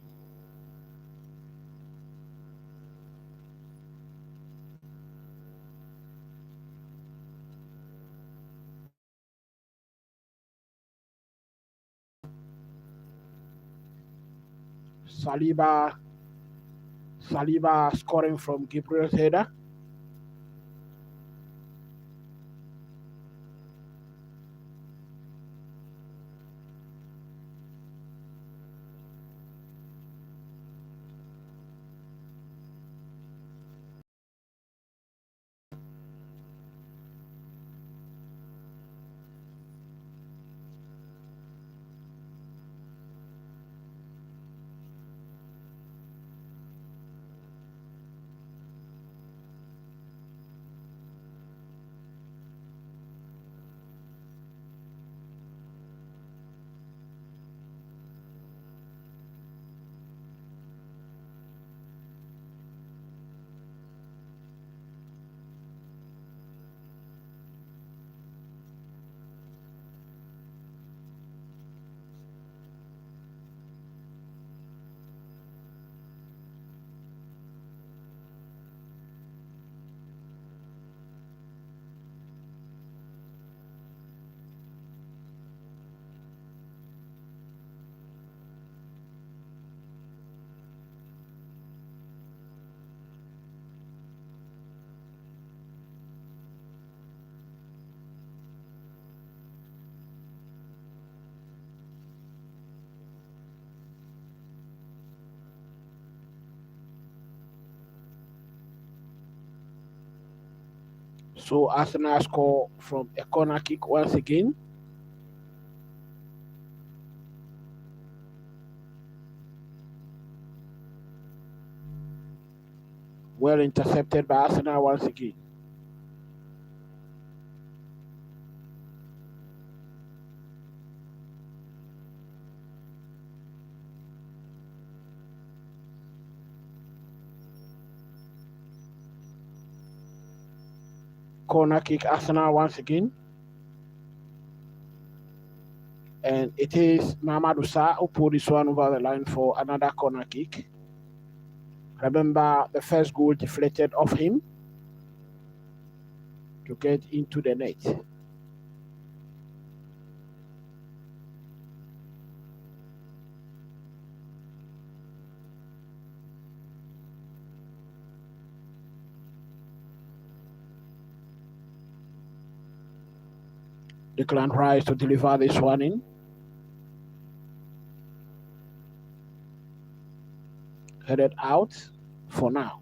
Saliba scoring from Gabriel's header. So Arsenal score from a corner kick once again. Well intercepted by Arsenal once again. Corner kick Arsenal once again. And it is Mamadou Sarr who pulled this one over the line for another corner kick. Remember, the first goal deflected off him to get into the net. Declan Rice to deliver this one in. Headed out for now.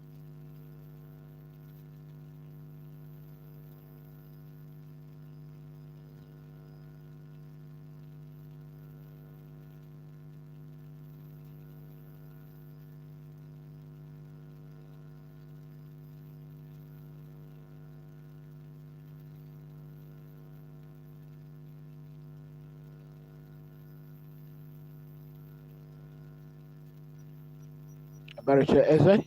BTSS.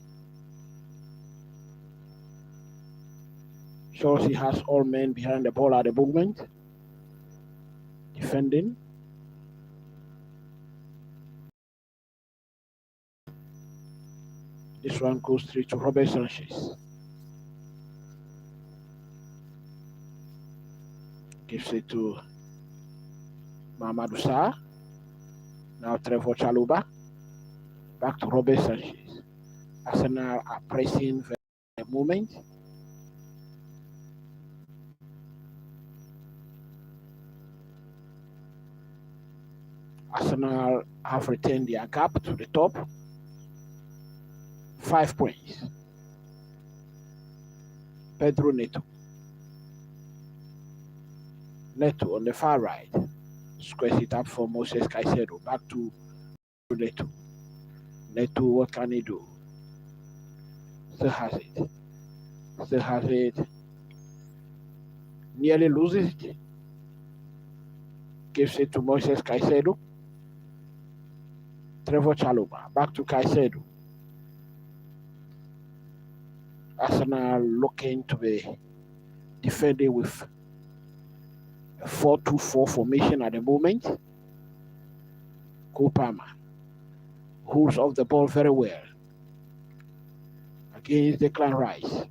Chelsea has all men behind the ball at the moment. Defending. This one goes straight to Robert Sanchez. Gives it to Mamadou Sarr. Now Trevor Chalobah. Back to Robert Sanchez. Arsenal are pressing the moment. Arsenal have retained their gap to the top. 5 points. Pedro Neto. Neto on the far right. Squares it up for Moses Caicedo. Back to Neto. Neto, what can he do? Still has it. Still has it. Nearly loses it. Gives it to Moses Caicedo. Trevor Chalobah. Back to Caicedo. Arsenal looking to be defending with a 4-2-4 formation at the moment. Kopama holds off the ball very well against Declan Rice.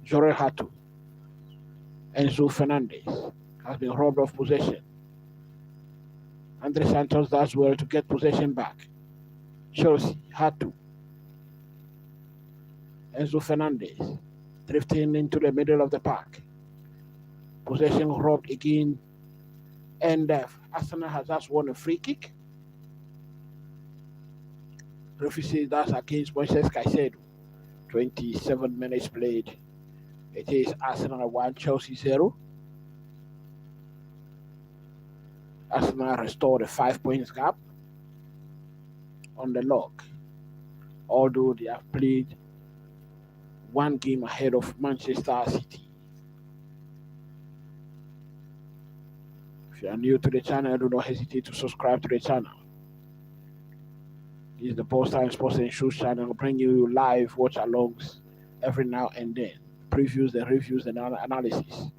Jorel Hatu. Enzo Fernandez has been robbed of possession. Andre Santos does well to get possession back. Chelsea, Hatu. Enzo Fernandez drifting into the middle of the park. Possession robbed again. And Arsenal has just won a free kick. Referee says that's against Moses Caicedo. 27 minutes played. It is Arsenal 1, Chelsea 0. Arsenal restored a 5 points gap on the log, although they have played one game ahead of Manchester City. If you are new to the channel, do not hesitate to subscribe to the channel. This is the Post Time Sports and Shows channel, bringing you live watch-alongs every now and then. Previews, the reviews, and analysis.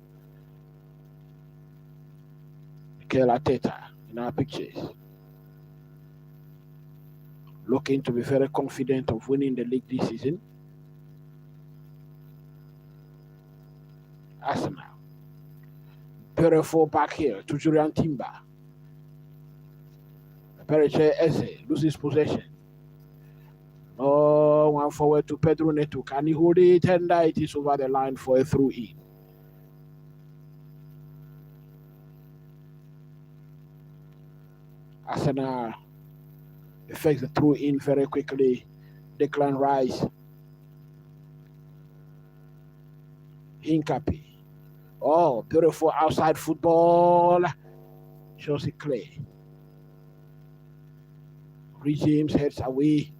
Mikel Arteta in our pictures. Looking to be very confident of winning the league this season. Arsenal. Beautiful back here to Julian Timber. BTSS loses possession. Oh, one forward to Pedro Neto. Can he hold it? And it is over the line for a throw-in. Arsenal effects the throw-in very quickly. Declan Rice. Hincapi. Oh, beautiful outside football. Chelsea clear. James heads away.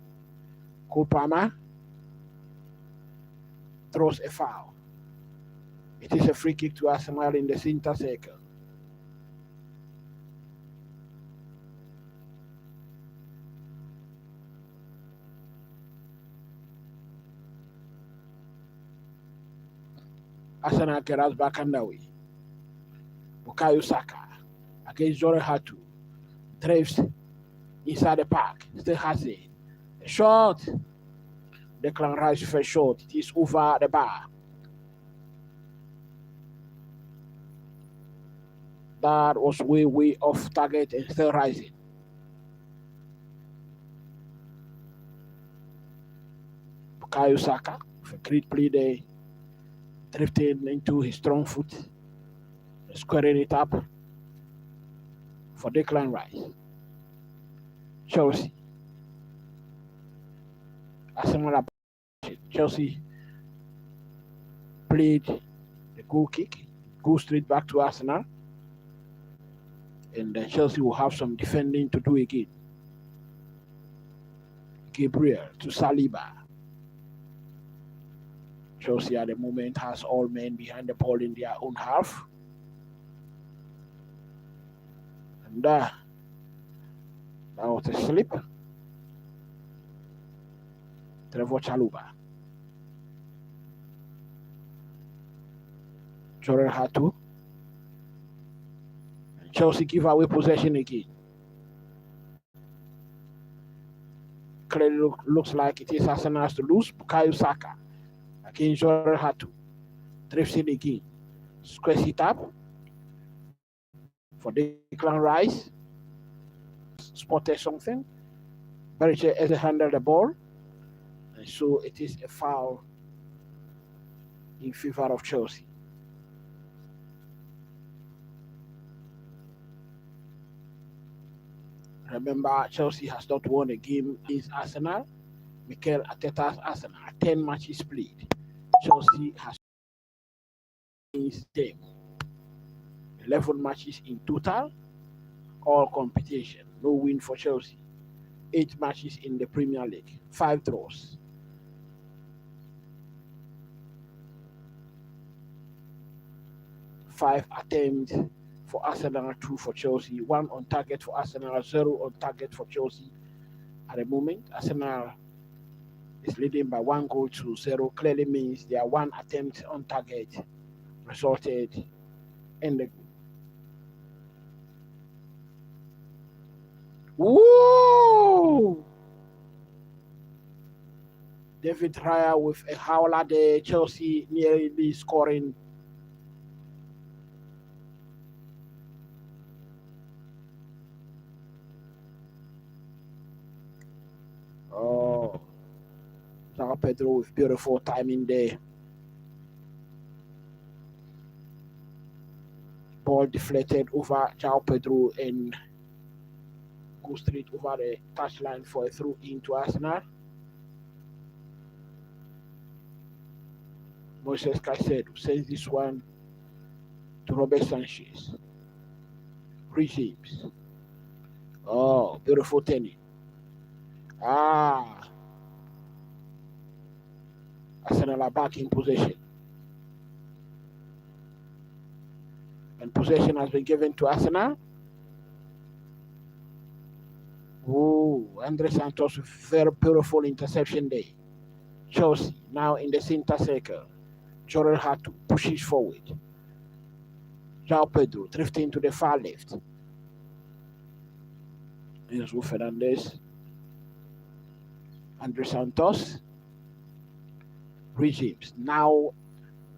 Kopama throws a foul. It is a free kick to Arsenal in the center circle. Arsenal gets back underway. Bukayo Saka against Jordan Hatu. Drives inside the park. Still has it. A shot. Declan Rice for a shot. It is over the bar. That was way off target and still rising. Bukayo Saka with a great play there. Drifting into his strong foot. Squaring it up for Declan Rice. Chelsea. Arsenal. Chelsea played the goal kick. Go straight back to Arsenal. And Chelsea will have some defending to do again. Gabriel to Saliba. Chelsea at the moment has all men behind the ball in their own half. And that was a slip. Trevor Chalobah. Jordan Hatu. Chelsea give away possession again. Clearly looks like it is Arsenal to lose. Bukayo Saka against Jordan Hatu. Drifts in again. Squares it up for Declan Rice. Spotted something. Beriche has handled the ball. And so it is a foul in favor of Chelsea. Remember, Chelsea has not won a game against Arsenal. Mikel Arteta's Arsenal, 10 matches played. Chelsea has against them. 11 matches in total, all competition. No win for Chelsea. 8 matches in the Premier League, 5 draws. Five attempts for Arsenal, 2 for Chelsea, 1 on target for Arsenal, 0 on target for Chelsea. At the moment, Arsenal is leading by 1 goal to 0. Clearly means their 1 attempt on target resulted in the Woo! David Raya with a howler there. Chelsea nearly scoring. Oh, João Pedro with beautiful timing there. Ball deflected over João Pedro and go straight over the touchline for a throw into Arsenal. Moises Caicedo sends this one to Robert Sanchez. James. Oh, beautiful turning. Arsenal are back in possession. And possession has been given to Arsenal. Oh, Andre Santos with very beautiful interception there. Chelsea now in the center circle. Jordan Hatu pushes forward. João Pedro drifting to the far left. Here's Fernandez. Andre Santos. James now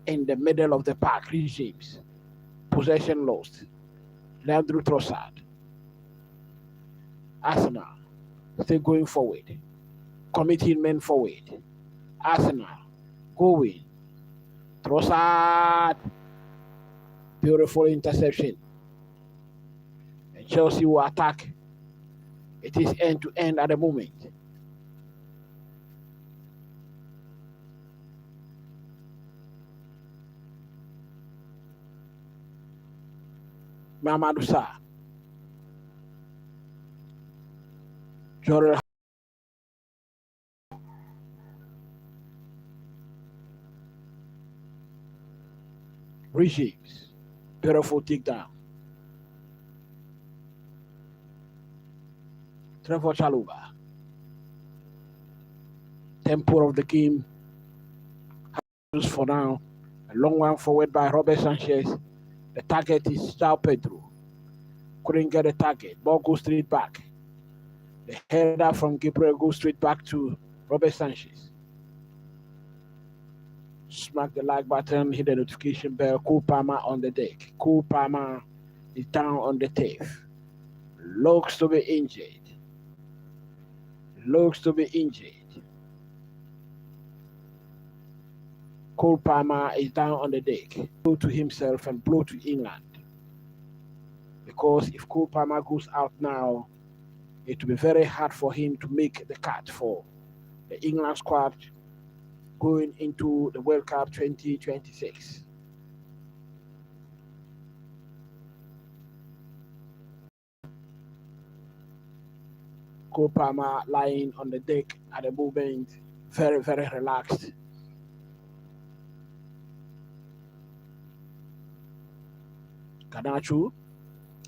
in the middle of the park. James. Possession lost. Leandro Trossard. Arsenal still going forward. Committing men forward. Arsenal going. Trossard. Beautiful interception. And Chelsea will attack. It is end to end at the moment. Mamadou Sarr. Jordan Regimes. Beautiful takedown. Trevor Chalobah. Tempo of the game for now. A long one forward by Robert Sanchez. The target is João Pedro. Couldn't get a target. Ball goes straight back. The header from Gabriel goes straight back to Robert Sanchez. Smack the like button, hit the notification bell. Cole Palmer on the deck. Cole Palmer is down on the turf. Looks to be injured. Looks to be injured. Cole Palmer is down on the deck. Blow to himself and blow to England. Because if Cole Palmer goes out now, it will be very hard for him to make the cut for the England squad going into the World Cup 2026. Cole Palmer lying on the deck at the moment, very, very relaxed. Garnacho,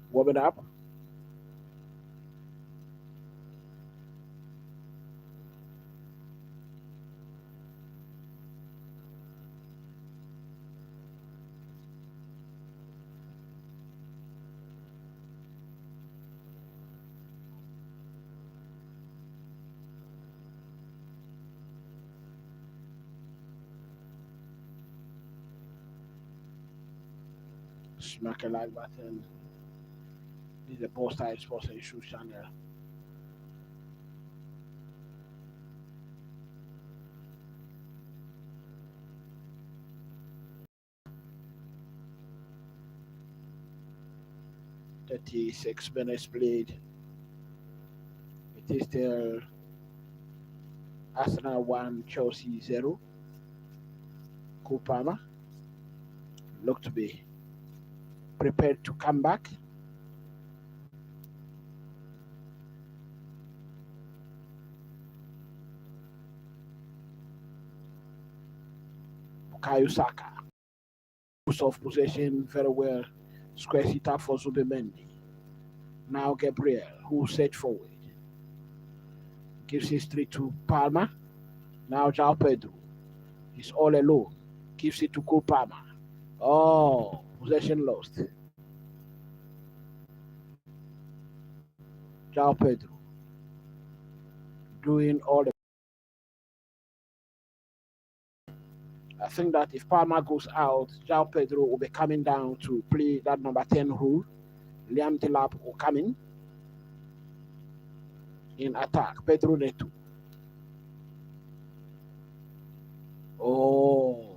warming up. Smack a like button. This is the Post Time Sports and Shoes channel. "36 minutes played. It is still Arsenal 1, Chelsea 0. Cole Palmer look to be prepared to come back. Bukayo Saka. Use of possession very well. Squares it up for Zubimendi. Now Gabriel, who set forward. Gives history to Palmer. Now João Pedro. He's all alone. Gives it to Cole Palmer. Oh, possession lost. João Pedro. Doing all the. I think that if Palmer goes out, João Pedro will be coming down to play that number 10 role. Liam Delap will come in attack. Pedro Neto. Oh.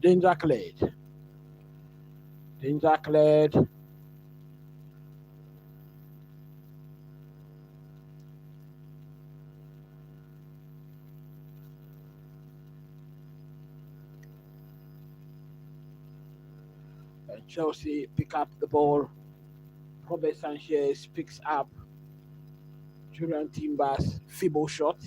Danger cleared. Danger cleared. And Chelsea pick up the ball. Robert Sanchez picks up Julian Timber's feeble shot.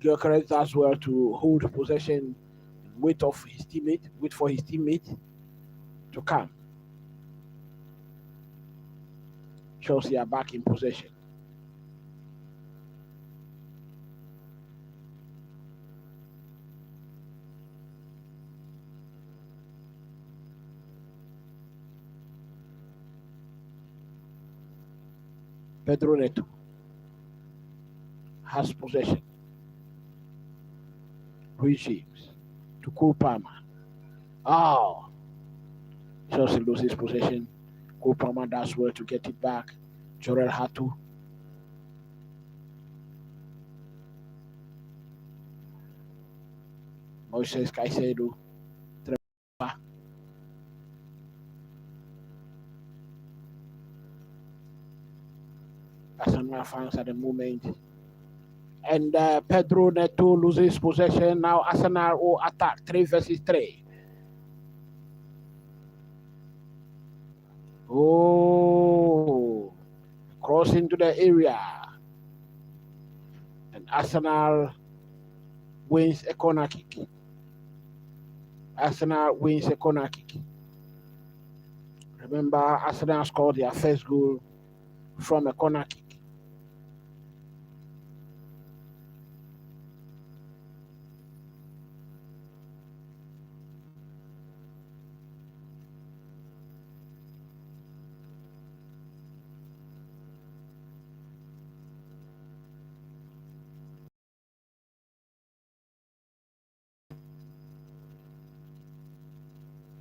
Gyökeres as well to hold possession, wait for his teammate to come. Chelsea are back in possession. Pedro Neto has possession. Regimes to Cole Palmer. Oh, Chelsea loses possession. Cole Palmer does well to get it back. Jorel Hatu. Moises Caicedo. Arsenal fans at the moment. And Pedro Neto loses possession. Now Arsenal will attack 3 versus 3. Oh, cross into the area. And Arsenal wins a corner kick. Arsenal wins a corner kick. Remember, Arsenal scored their first goal from a corner kick.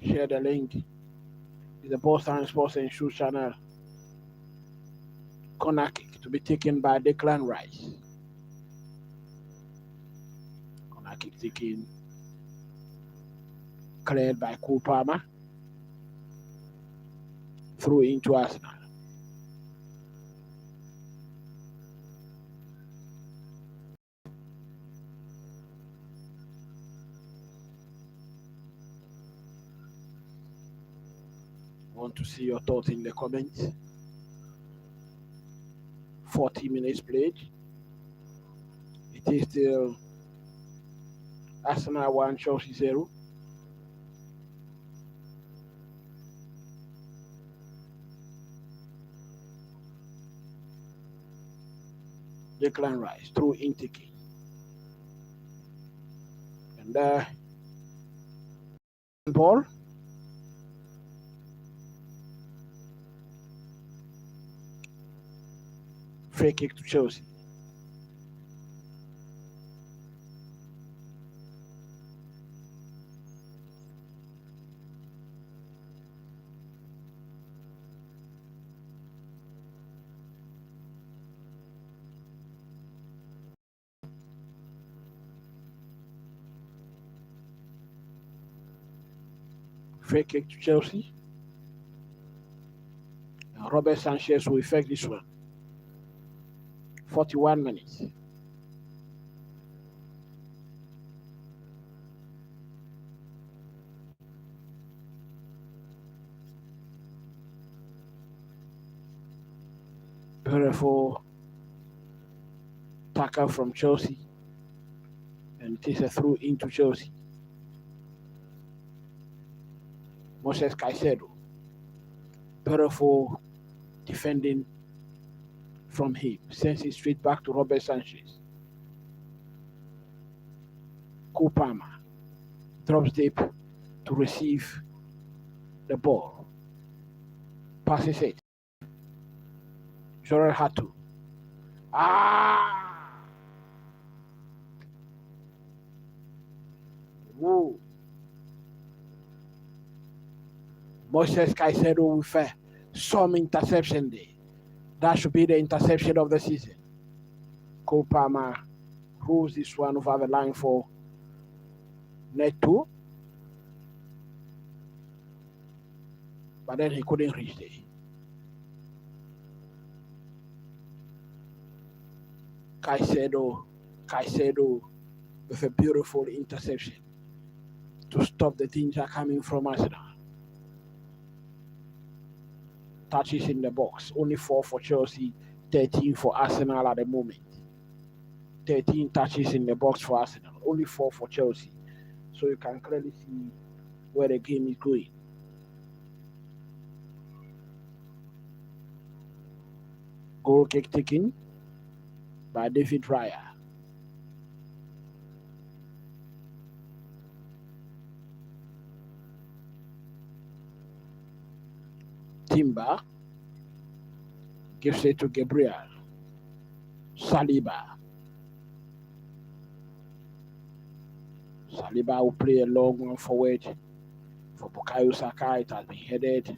Share the link. It's the Boston Sports and Shoes channel. Corner kick to be taken by Declan Rice. Corner kick taken. Cleared by Cole Palmer. Through into Arsenal. Want to see your thoughts in the comments. 40 minutes played. It is still Arsenal 1, Chelsea 0. Declan Rice through intake. And ball. Free kick to Chelsea. Free kick to Chelsea. And Robert Sanchez will effect this one. 41 minutes. Beautiful tackle from Chelsea. And it is a through into Chelsea. Moses Caicedo. Beautiful defending from him. Sends it straight back to Robert Sanchez. Cole Palmer drops deep to receive the ball. Passes it. Jorel Hatu. Whoa. Moses Caicedo with some interception there. That should be the interception of the season. Cole Palmer rolls this one over the line for Neto. But then he couldn't reach there. Caicedo with a beautiful interception to stop the danger coming from Arsenal. Touches in the box. Only 4 for Chelsea, 13 for Arsenal at the moment. 13 touches in the box for Arsenal. Only 4 for Chelsea. So you can clearly see where the game is going. Goal kick taken by David Raya. Timber gives it to Gabriel. Saliba will play a long one forward for Bukayo Saka. It has been headed.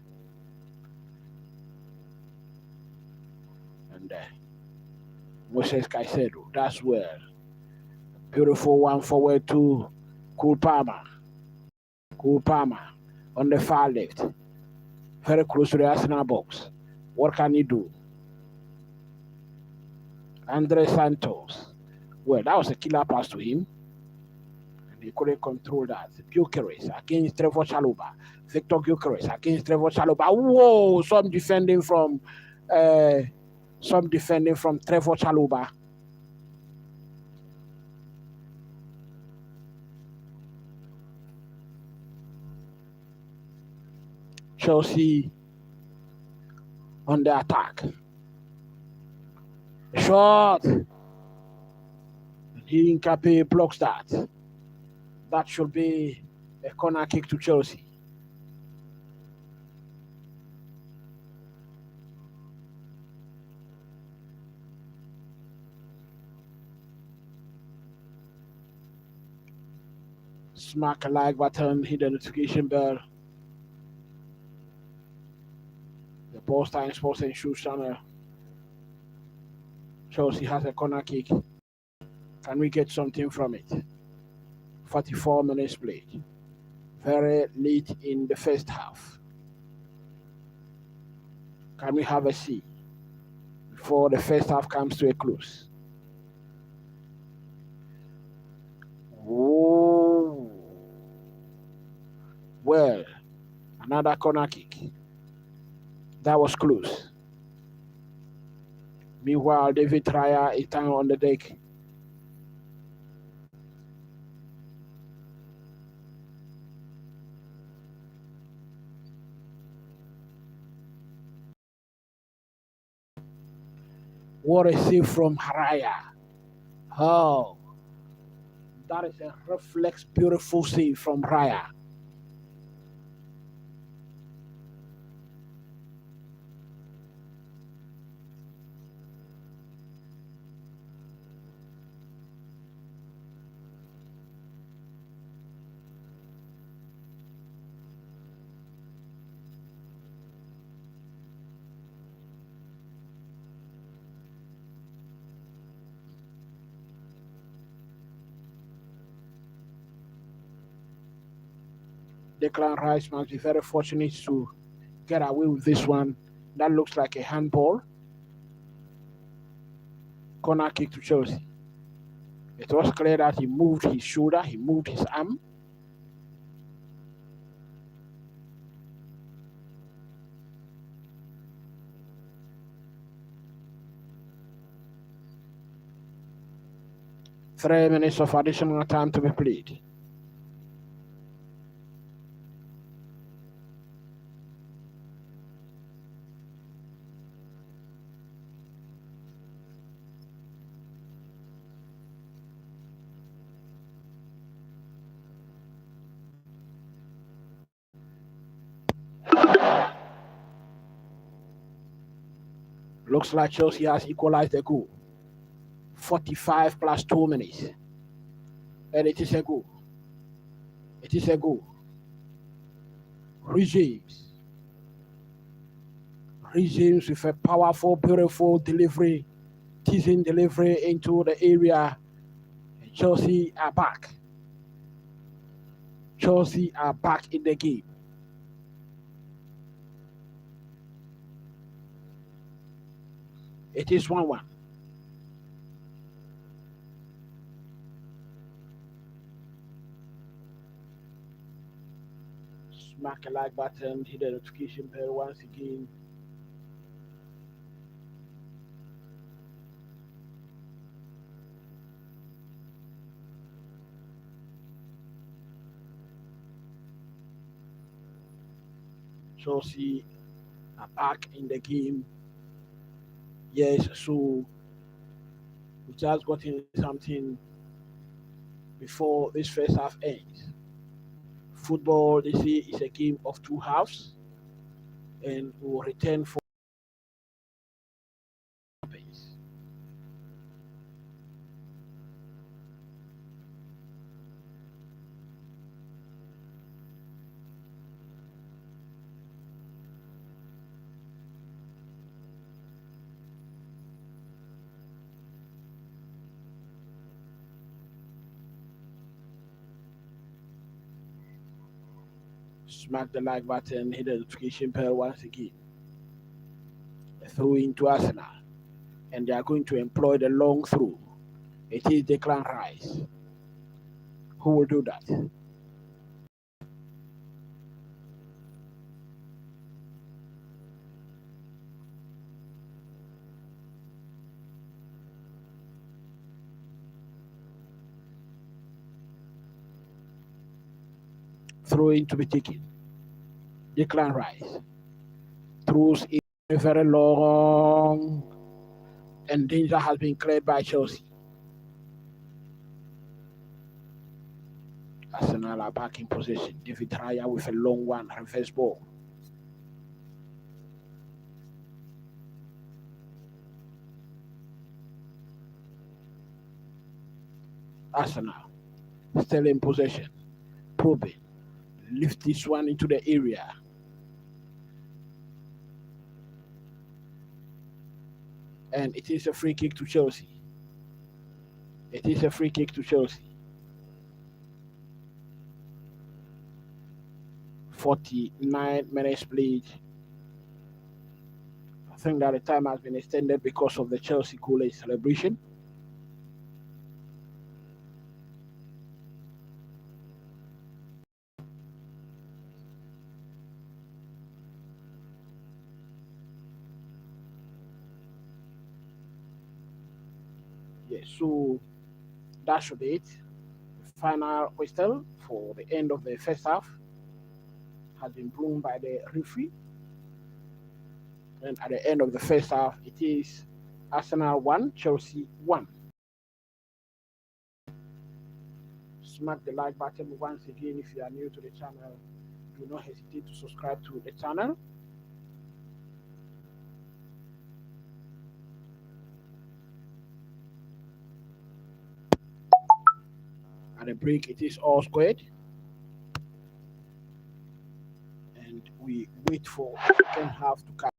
And Moses Caicedo does well. Beautiful one forward to Cole Palmer. Cole Palmer on the far left. Very close to the Arsenal box. What can he do? Andre Santos. Well, that was a killer pass to him. And he couldn't control that. Gyökeres against Trevor Chalobah. Victor Gyökeres against Trevor Chalobah. Whoa! Some defending from Trevor Chalobah. Chelsea on the attack. Shot. Hincapié blocks that. That should be a corner kick to Chelsea. Smack a like button, hit the notification bell. The Ball Time Sports and Shoes channel. Chelsea has a corner kick. Can we get something from it? 44 minutes played. Very late in the first half. Can we have a see before the first half comes to a close? Whoa. Well, another corner kick. That was close. Meanwhile, David Raya is down on the deck. What a save from Raya. Oh, that is a reflex, beautiful save from Raya. Declan Rice must be very fortunate to get away with this one. That looks like a handball. Corner kick to Chelsea. It was clear that he moved his shoulder, he moved his arm. Three minutes of additional time to be played. Looks like Chelsea has equalized the goal. 45 plus 2 minutes. And it is a goal. It is a goal. Regimes with a powerful, beautiful delivery, teasing delivery into the area. And Chelsea are back. Chelsea are back in the game. It is 1-1. Smack a like button, hit the notification bell once again. Chelsea are back in the game. Yes, so we just got in something before this first half ends. Football, they say, is a game of two halves, and we will return for happens. Smack the like button, hit the notification bell once again. A throw into Arsenal. and they are going to employ the long throw. It is Declan Rice who will do that. Throw in to be taken. Declan Rice throws it very long, and danger has been cleared by Chelsea. Arsenal are back in possession. David Raya with a long one, reverse ball. Arsenal still in possession. Probing. Lift this one into the area. And it is a free kick to Chelsea. It is a free kick to Chelsea. 49 minutes played. I think that the time has been extended because of the Chelsea goal celebration. Yes, so that should be it. The final whistle for the end of the first half has been blown by the referee. And at the end of the first half, it is Arsenal 1, Chelsea 1. Smack the like button once again if you are new to the channel. Do not hesitate to subscribe to the channel. At the break, it is all squared. And we wait for the second half to come.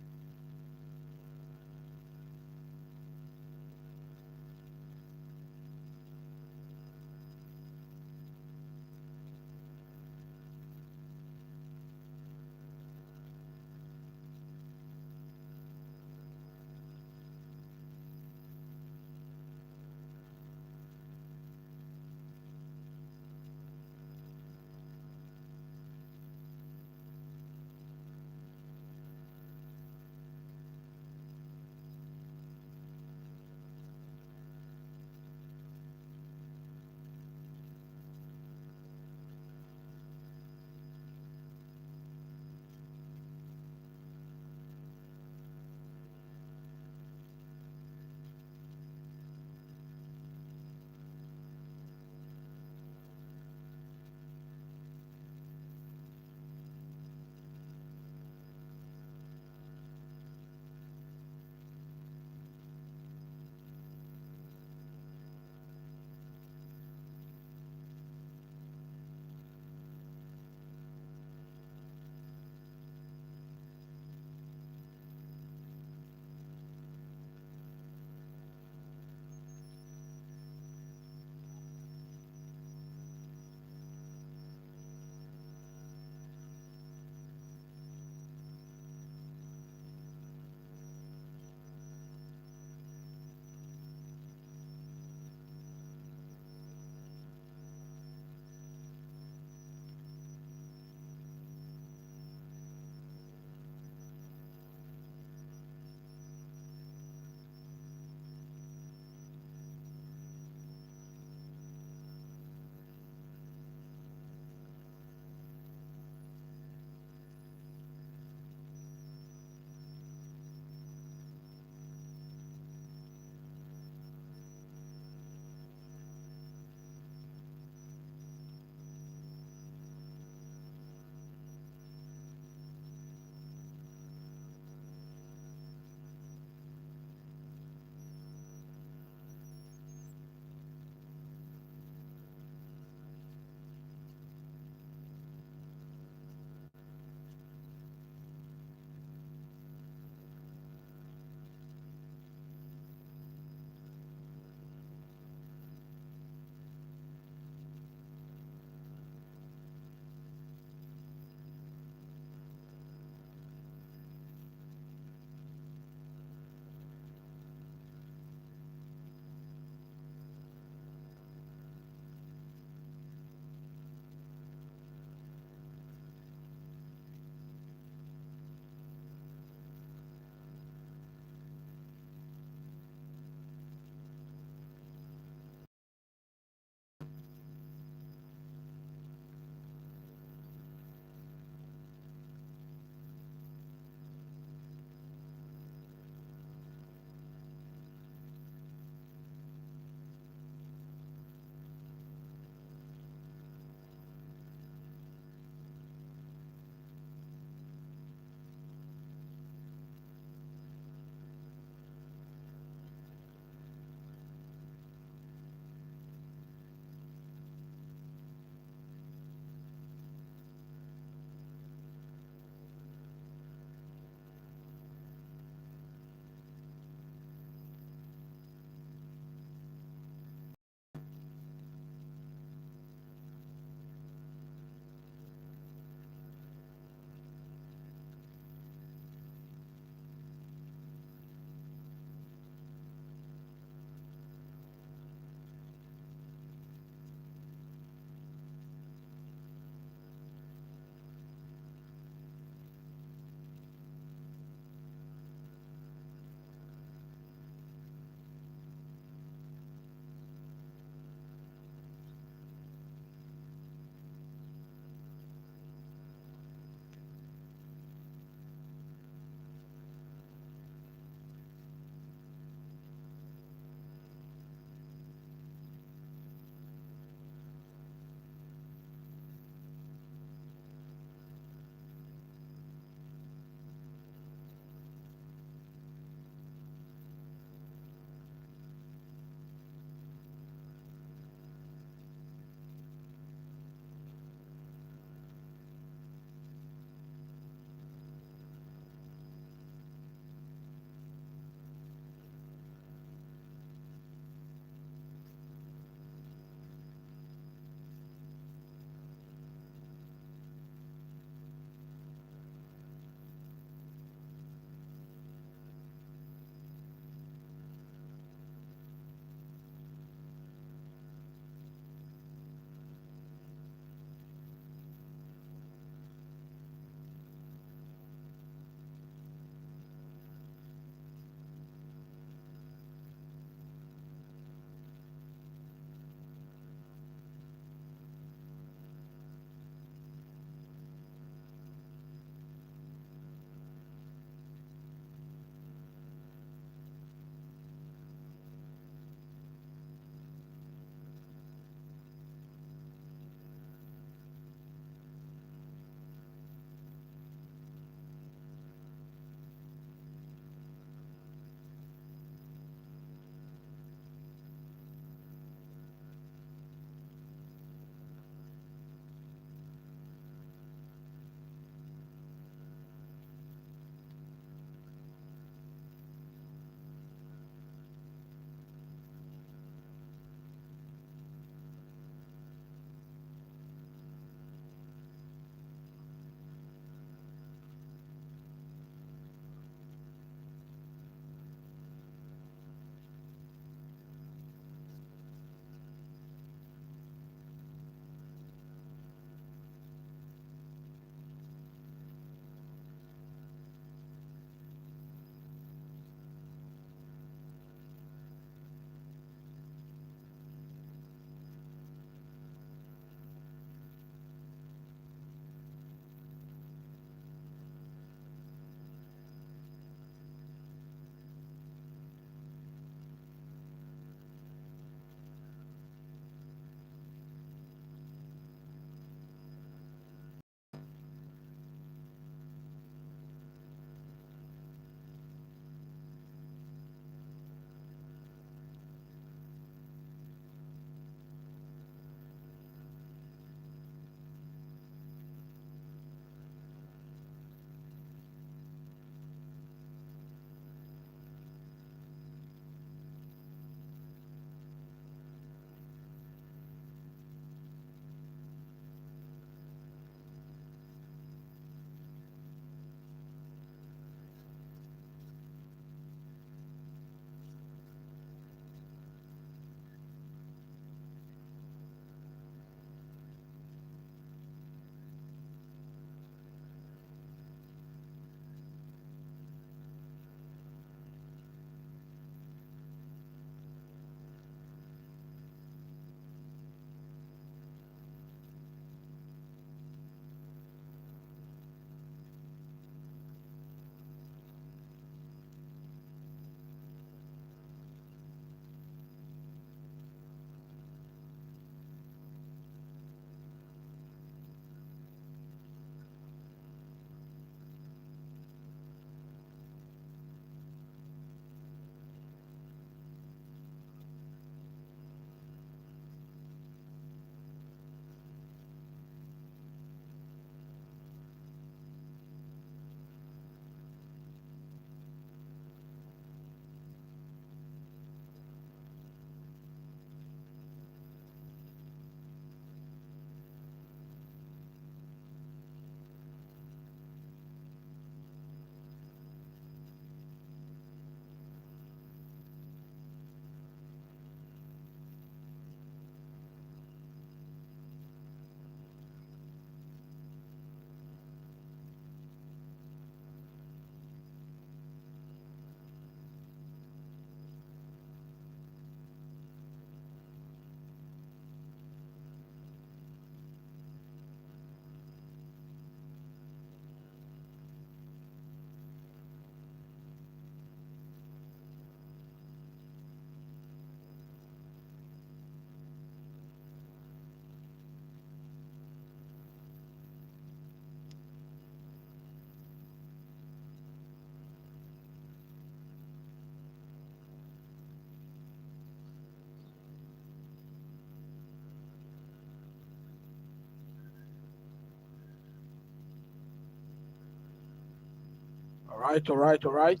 All right.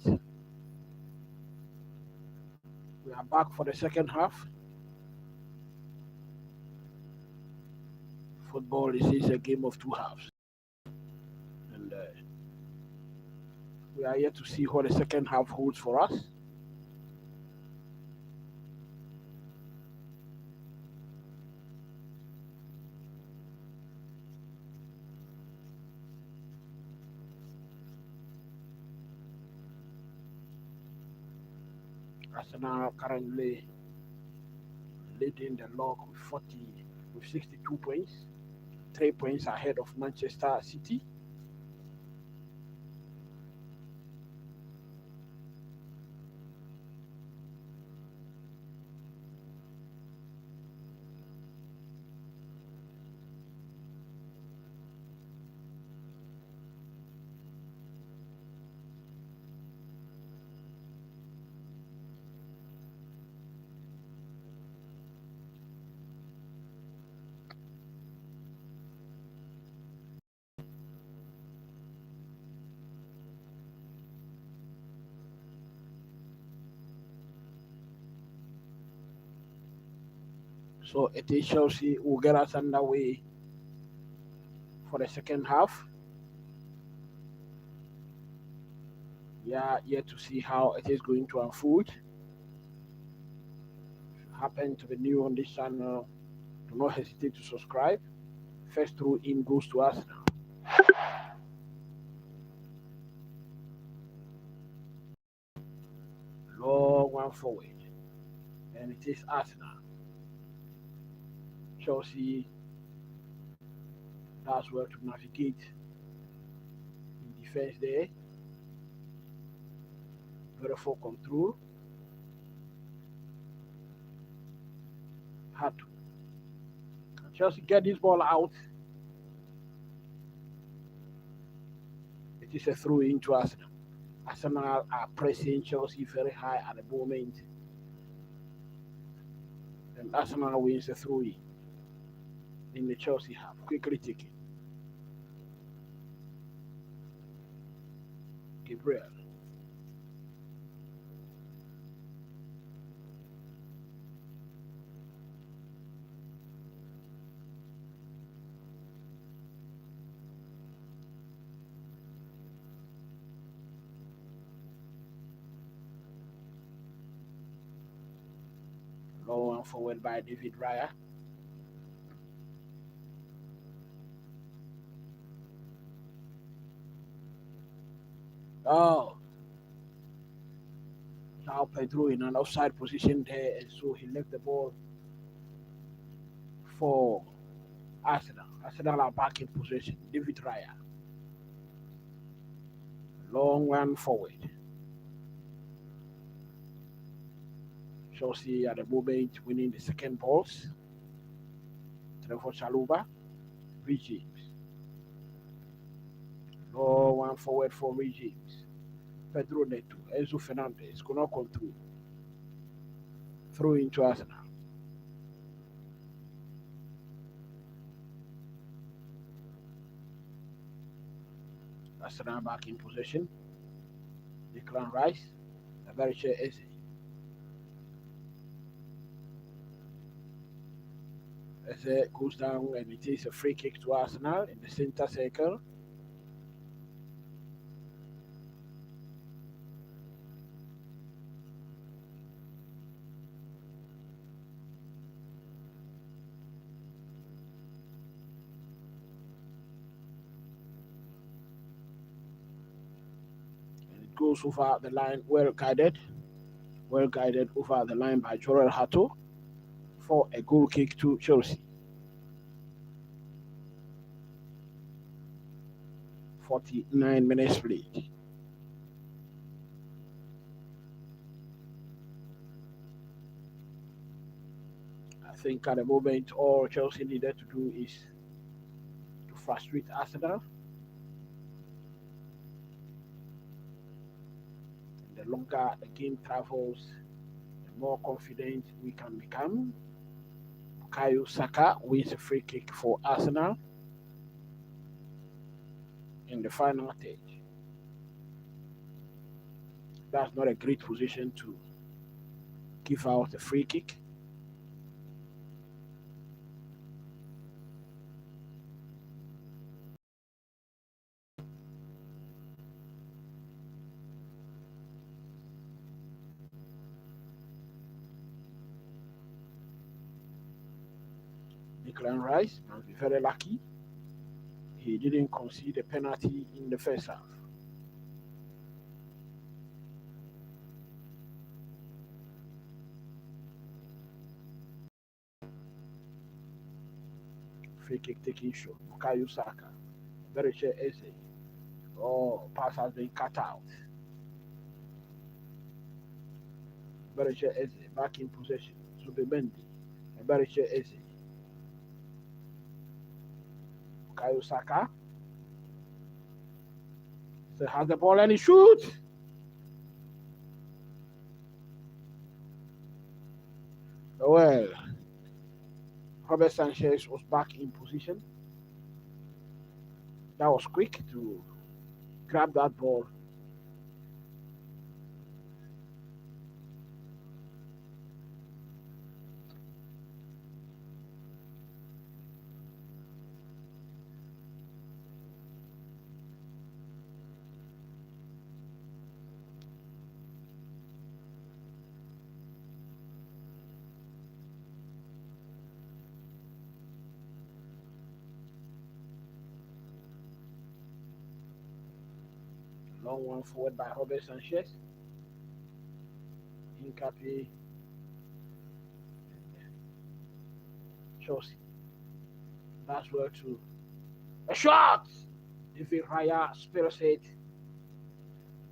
We are back for the second half. Football is a game of two halves. And we are yet to see what the second half holds for us. Arsenal currently leading the log with 62 points, 3 points ahead of Manchester City. So it is Chelsea who get us underway for the second half. Yeah, yet to see how it is going to unfold. If you happen to be new on this channel, do not hesitate to subscribe. First throw in goes to Arsenal. Long one forward. And it is Arsenal. Chelsea does well to navigate in defense there. Beautiful control. Had to. Chelsea get this ball out. It is a throw into Arsenal. Arsenal are pressing Chelsea very high at the moment. And Arsenal wins a throw in the Chelsea half. Quickly taken. Gabriel. Low one forward by David Raya. Oh, now Pedro in an offside position there, and so he left the ball for Arsenal. Arsenal are back in possession. David Raya. Long one forward. Chelsea at the moment winning the second balls. Trevor Chalobah, Rich James. Long one forward for Rich James. Pedro Neto, Enzo Fernandez could not control. Throw into Arsenal. Arsenal back in possession. Declan Rice, Abariche Eze. Eze goes down and it is a free kick to Arsenal in the center circle. Goes over the line, well guided over the line by Jorel Hato for a goal kick to Chelsea. 49 minutes played. I think at the moment all Chelsea needed to do is to frustrate Arsenal. The longer the game travels, the more confident we can become. Bukayo Saka wins a free kick for Arsenal in the final stage. That's not a great position to give out a free kick. Declan Rice must be very lucky he didn't concede a penalty in the first half. Free kick taking shot. Bukayo Saka. Very sure Eze. Oh, pass has been cut out. Very sure Eze. Back in possession. Zubimendi. Very sure Eze. Bukayo Saka. So has the ball and he shoots. Well, Robert Sanchez was back in position. That was quick to grab that ball. Long one forward by Robert Sanchez. Hincapié. Chelsea. That's well too. A shot! David Raya spills it.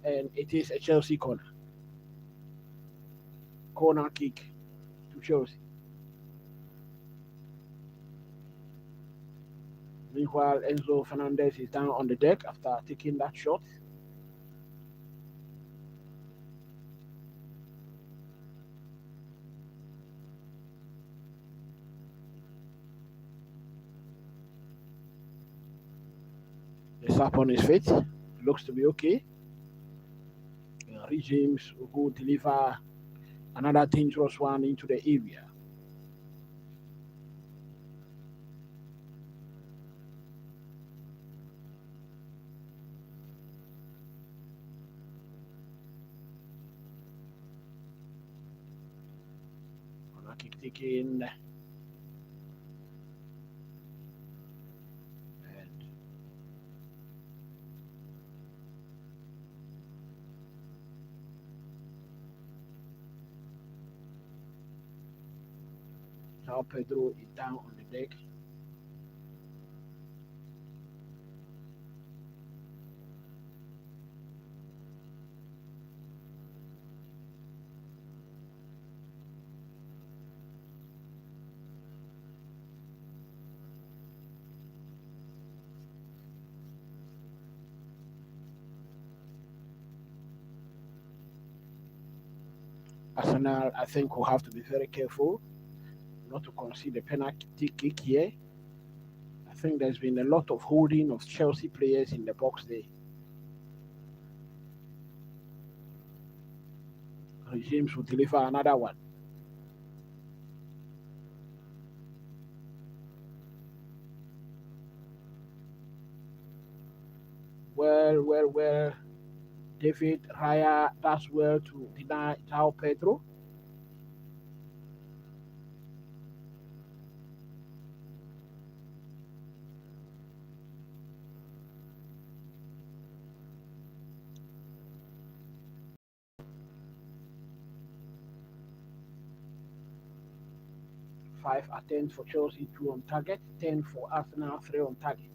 And it is a Chelsea corner. Corner kick to Chelsea. Meanwhile, Enzo Fernandez is down on the deck after taking that shot. The slap on his feet. Looks to be okay. James will go deliver another dangerous one into the area. Corner kick taken. Now Pedro is down on the deck. Arsenal, I think, will have to be very careful not to concede a penalty kick here. I think there's been a lot of holding of Chelsea players in the box there. James will deliver another one. Well. David Raya does well to deny João Pedro. Five attempts for Chelsea, 2 on target, 10 for Arsenal, 3 on target.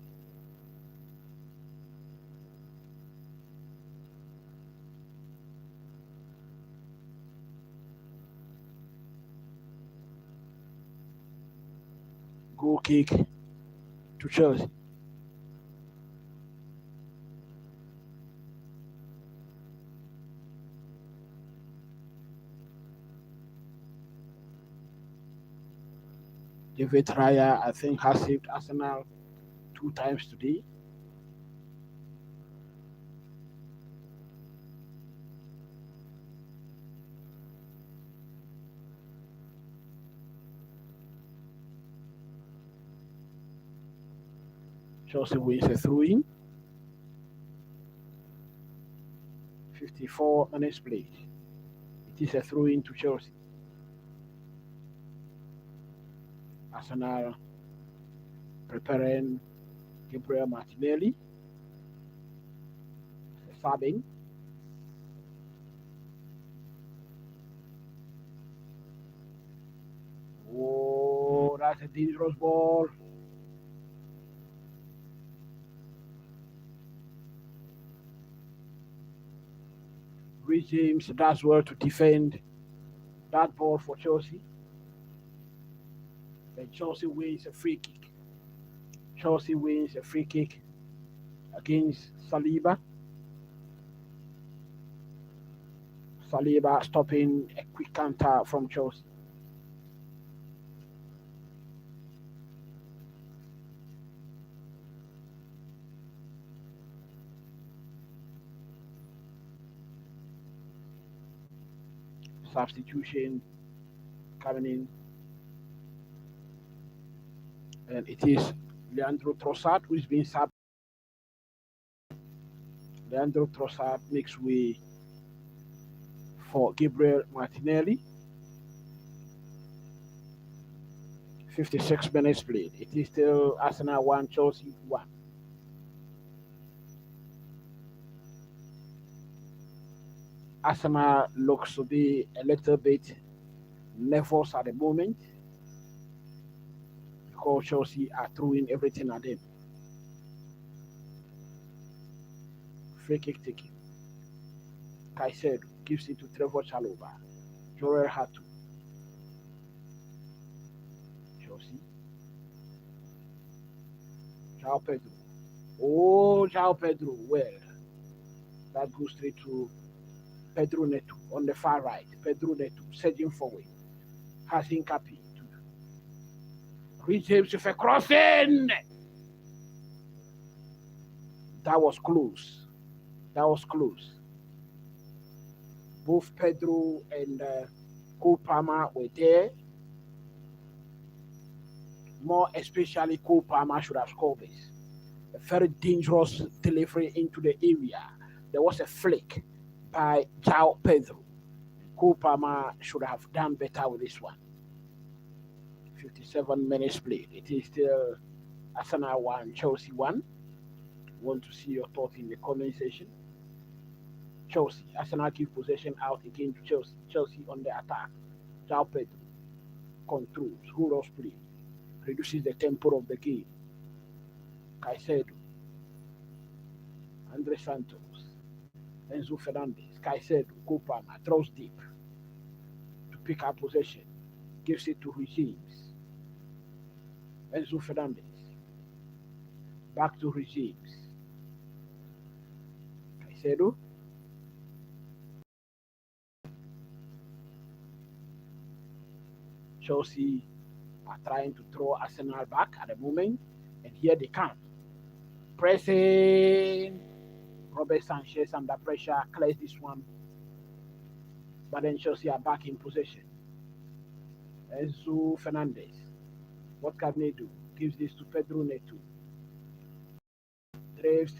Goal kick to Chelsea. David Raya, I think, has saved Arsenal 2 times today. Chelsea wins a throw-in. 54 minutes played. It is a throw-in to Chelsea. Arsenal preparing Gabriel Martinelli. Subbing. Oh, that's a dangerous ball. Reece James does well to defend that ball for Chelsea. Then Chelsea wins a free kick. Chelsea wins a free kick against Saliba. Saliba stopping a quick counter from Chelsea. Substitution coming in. And it is Leandro Trossard who is being subbed. Leandro Trossard makes way for Gabriel Martinelli. 56 minutes played. It is still Arsenal 1, Chelsea 1. Arsenal looks to be a little bit nervous at the moment because Chelsea are throwing everything at them. Free kick taken. Caicedo gives it to Trevor Chalobah. Jorel Hatu. Chelsea. João Pedro. Oh, João Pedro. Well, that goes straight to Pedro Neto on the far right. Pedro Neto surging forward. Hassan Kapi. Reece James with a crossing. That was close. That was close. Both Pedro and Cole Palmer were there. More especially Cole Palmer should have scored this. A very dangerous delivery into the area. There was a flick by João Pedro. Cole Palmer should have done better with this one. 57 minutes played. It is still Arsenal 1, Chelsea 1. Want to see your thoughts in the comment section. Chelsea. Arsenal give possession out again to Chelsea. Chelsea on the attack. João Pedro controls, hold play, reduces the tempo of the game. Caicedo, Andre Santos, Enzo Fernandez, Caicedo, Cole Palmer throws deep to pick up possession, gives it to Reece James. Enzo Fernandez, back to Reece James. Caicedo. Chelsea are trying to throw Arsenal back at the moment, and here they come. Pressing. Robert Sanchez under pressure, clears this one. But then Chelsea are back in possession. Enzo Fernandez. What can they do? Gives this to Pedro Neto. Drives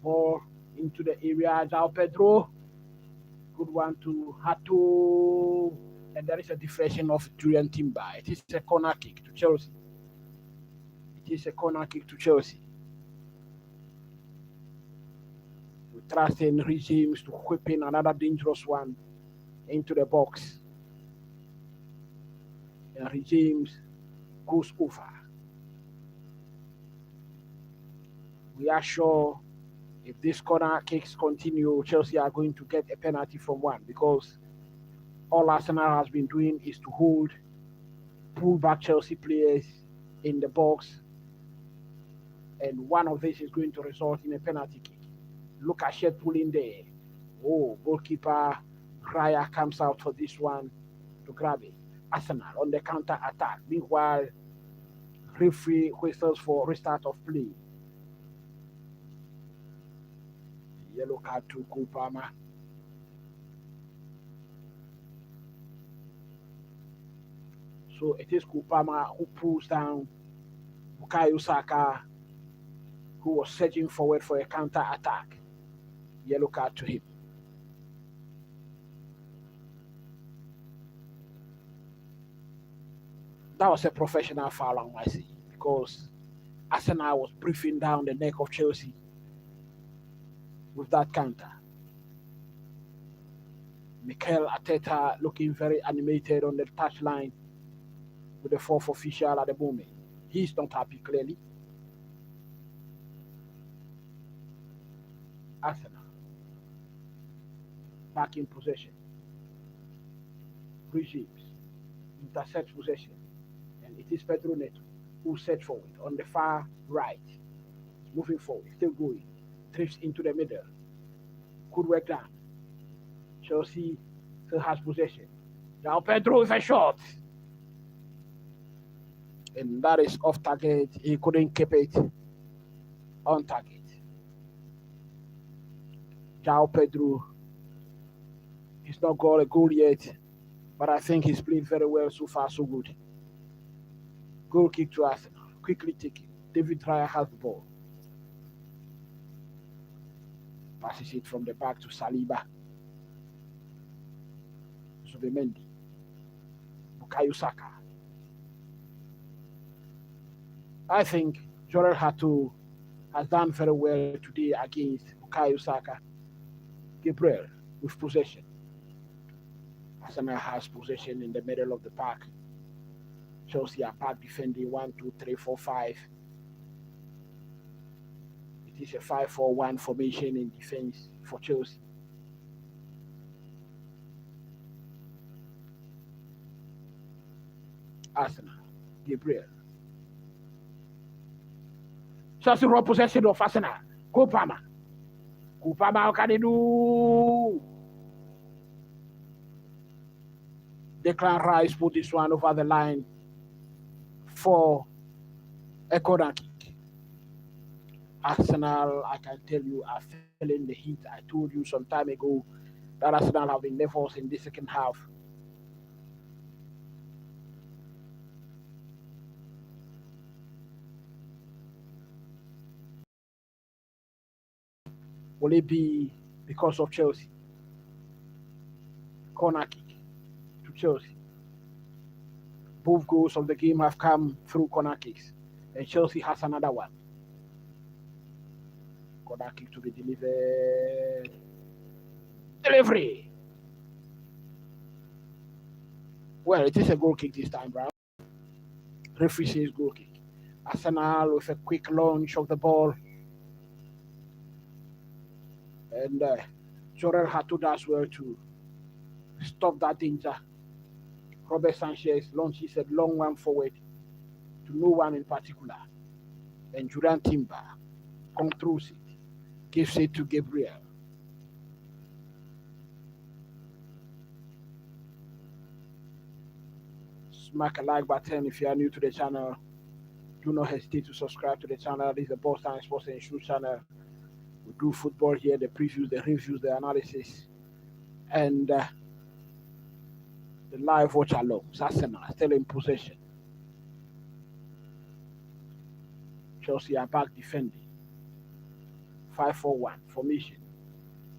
ball into the area. João Pedro. Good one to Hato. And there is a deflection of Julian Timber. It is a corner kick to Chelsea. It is a corner kick to Chelsea. We trust in Reece James to whip in another dangerous one into the box. And Reece James goes over. We are sure if this corner kicks continue, Chelsea are going to get a penalty from one, because all Arsenal has been doing is to pull back Chelsea players in the box, and one of this is going to result in a penalty kick. Look at Shed pulling there. Oh, goalkeeper Raya comes out for this one to grab it. Arsenal on the counter attack. Meanwhile, referee whistles for restart of play. Yellow card to Cole Palmer. So it is Cole Palmer who pulls down Bukayo Saka who was surging forward for a counter attack. Yellow card to him. That was a professional foul on my side because Arsenal was breathing down the neck of Chelsea with that counter. Mikel Arteta looking very animated on the touchline with the fourth official at the moment. He's not happy, clearly. Arsenal back in possession. Regimes intercepts possession, and it is Pedro Neto who set forward on the far right, moving forward, still going, drifts into the middle. Good work done. Chelsea still has possession. Now Pedro with a shot, and that is off target. He couldn't keep it on target. João Pedro, he's not got a goal yet, but I think he's played very well so far, so good. Goal kick to Arsenal. Quickly taken. David Raya has the ball. Passes it from the back to Saliba. Subimendi. Bukayo Saka. I think Jorel Hato has done very well today against Bukayo Saka. Gabriel with possession. Arsenal has possession in the middle of the park. Chelsea are back defending 1, 2, 3, 4, 5. It is a 5-4-1 formation in defense for Chelsea. Arsenal, Gabriel. Chelsea raw possession of Arsenal. Kupama. Kupama, what can they do? Declan Rice put this one over the line for a corner kick. Arsenal, I can tell you, are feeling the heat. I told you some time ago that Arsenal have been nervous in the second half. Will it be because of Chelsea? Corner kick to Chelsea. Both goals of the game have come through corner kicks, and Chelsea has another one. Corner kick to be delivered. Delivery. Well, it is a goal kick this time, bro. Referee says goal kick. Arsenal with a quick launch of the ball. And Jorel Hato does well to stop that danger. Robert Sanchez launches a long one forward to no one in particular. And Julian Timber controls it, gives it to Gabriel. Smack a like button if you are new to the channel. Do not hesitate to subscribe to the channel. This is the Boss Time Sports and Shoot channel. We do football here, the previews, the reviews, the analysis, and the live watch along. Arsenal still in possession. Chelsea are back defending. 5-4-1 formation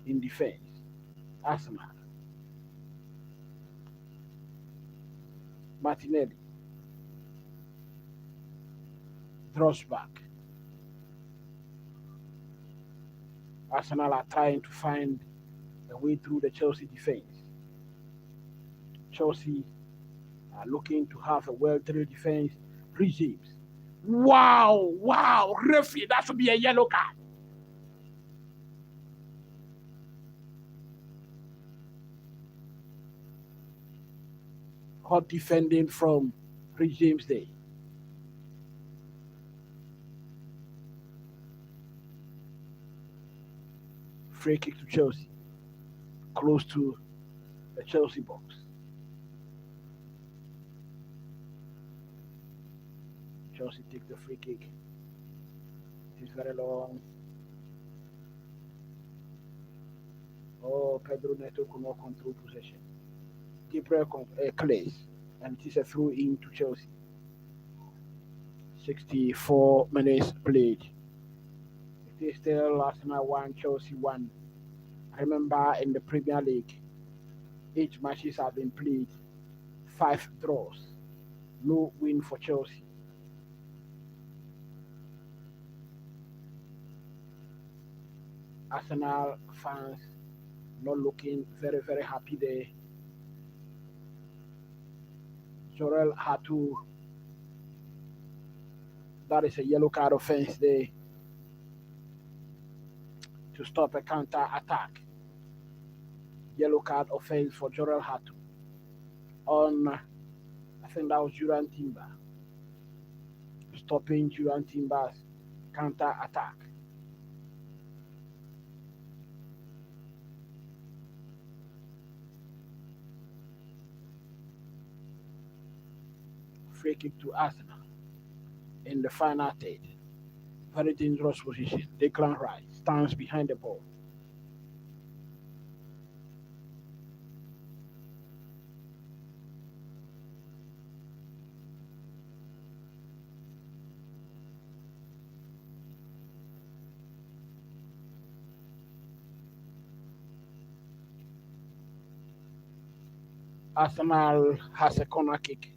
in defense. Arsenal. Martinelli draws back. Arsenal are trying to find a way through the Chelsea defense. Chelsea are looking to have a well-drilled defense. Regimes. Wow, referee, that should be a yellow card. Hot defending from Regimes Day. Free kick to Chelsea, close to the Chelsea box. Chelsea take the free kick. It is very long. Oh, Pedro Neto could not control possession. Gabriel clears, and it is a throw in to Chelsea. 64 minutes played. It is still Arsenal 1, Chelsea 1. Remember, in the Premier League, each matches have been played, 5 draws, no win for Chelsea. Arsenal fans not looking very, very happy there. Jorel had to, that is a yellow card offense there to stop a counter attack. Yellow card offense for Jorel Hatu on, I think that was Juran Timber, stopping Juran Timber's counter attack. Free kick to Arsenal in the final third. Very dangerous position. Declan Rice stands behind the ball. Arsenal has a corner kick.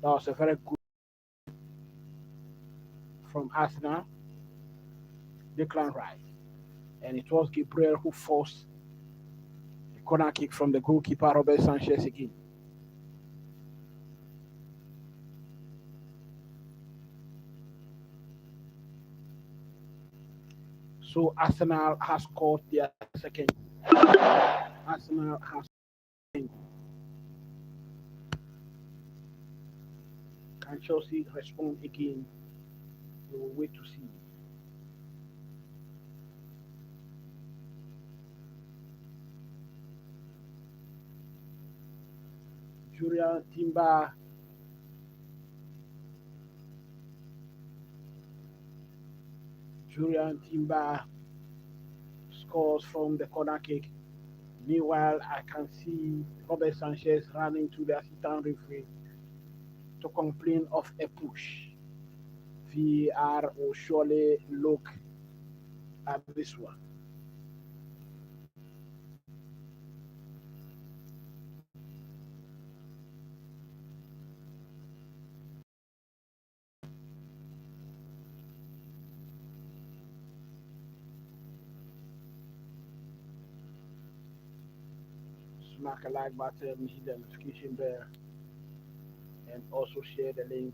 That was a very good from Arsenal, Declan Rice. And it was Gabriel who forced the corner kick from the goalkeeper, Robert Sanchez, again. So Arsenal has scored their second. Arsenal has second. Can Chelsea respond again? We will wait to see. Julian Timber, Julian Timber scores from the corner kick. Meanwhile, I can see Robert Sanchez running to the assistant referee to complain of a push. VR will surely look at this one. Smack a like button, hit the notification bell, and also share the link.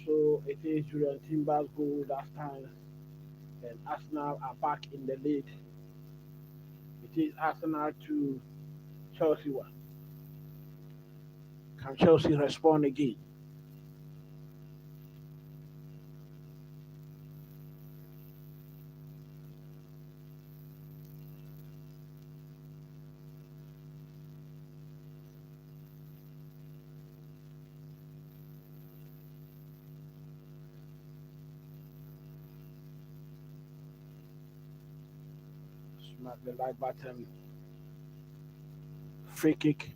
So it is Julian Timber's goal that stands, and Arsenal are back in the lead. It is Arsenal to Chelsea 1. Can Chelsea respond again? Smack the like button. Free kick.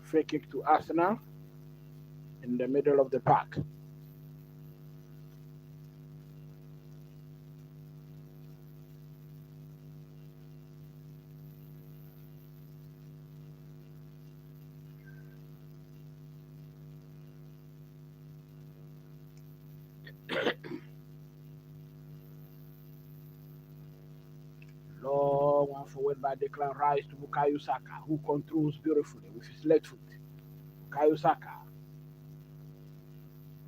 Free kick to Arsenal in the middle of the park. Long one forward by Declan Rice to Bukayo Saka, who controls beautifully with his left foot. Bukayo Saka,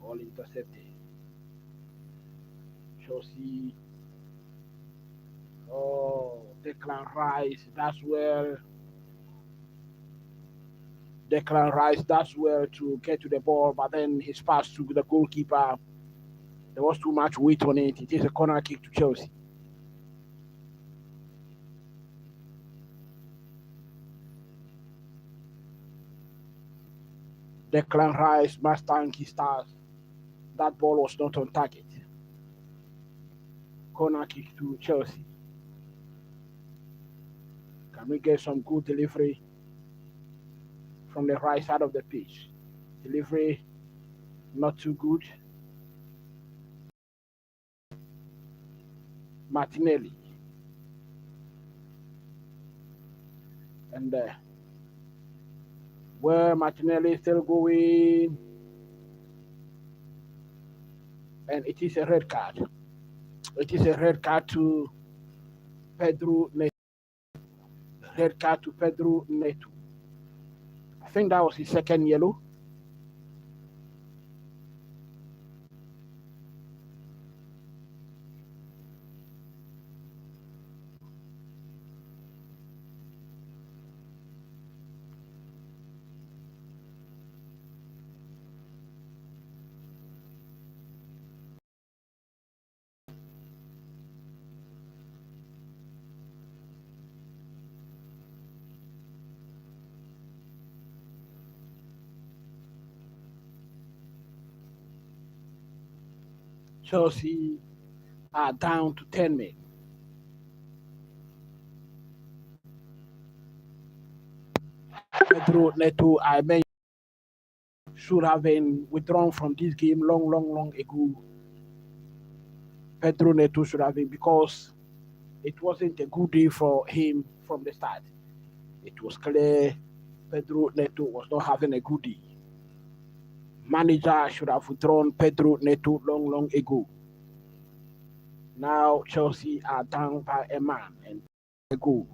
all intercepted. Chelsea, oh, Declan Rice, that's where Declan Rice does well to get to the ball, but then his pass to the goalkeeper There was too much weight on it. It is a corner kick to Chelsea. Declan Rice, Mustang, stars. That ball was not on target. Corner kick to Chelsea. Can we get some good delivery from the right side of the pitch? Delivery not too good. Martinelli. And where Martinelli is still going. And it is a red card. It is a red card to Pedro Neto. Red card to Pedro Neto. I think that was his second yellow. Chelsea are down to 10 men. Pedro Neto, I mentioned, should have been withdrawn from this game long ago. Pedro Neto should have been, because it wasn't a good day for him from the start. It was clear Pedro Neto was not having a good day. Manager should have withdrawn Pedro Neto long ago. Now Chelsea are down by a man and a goal.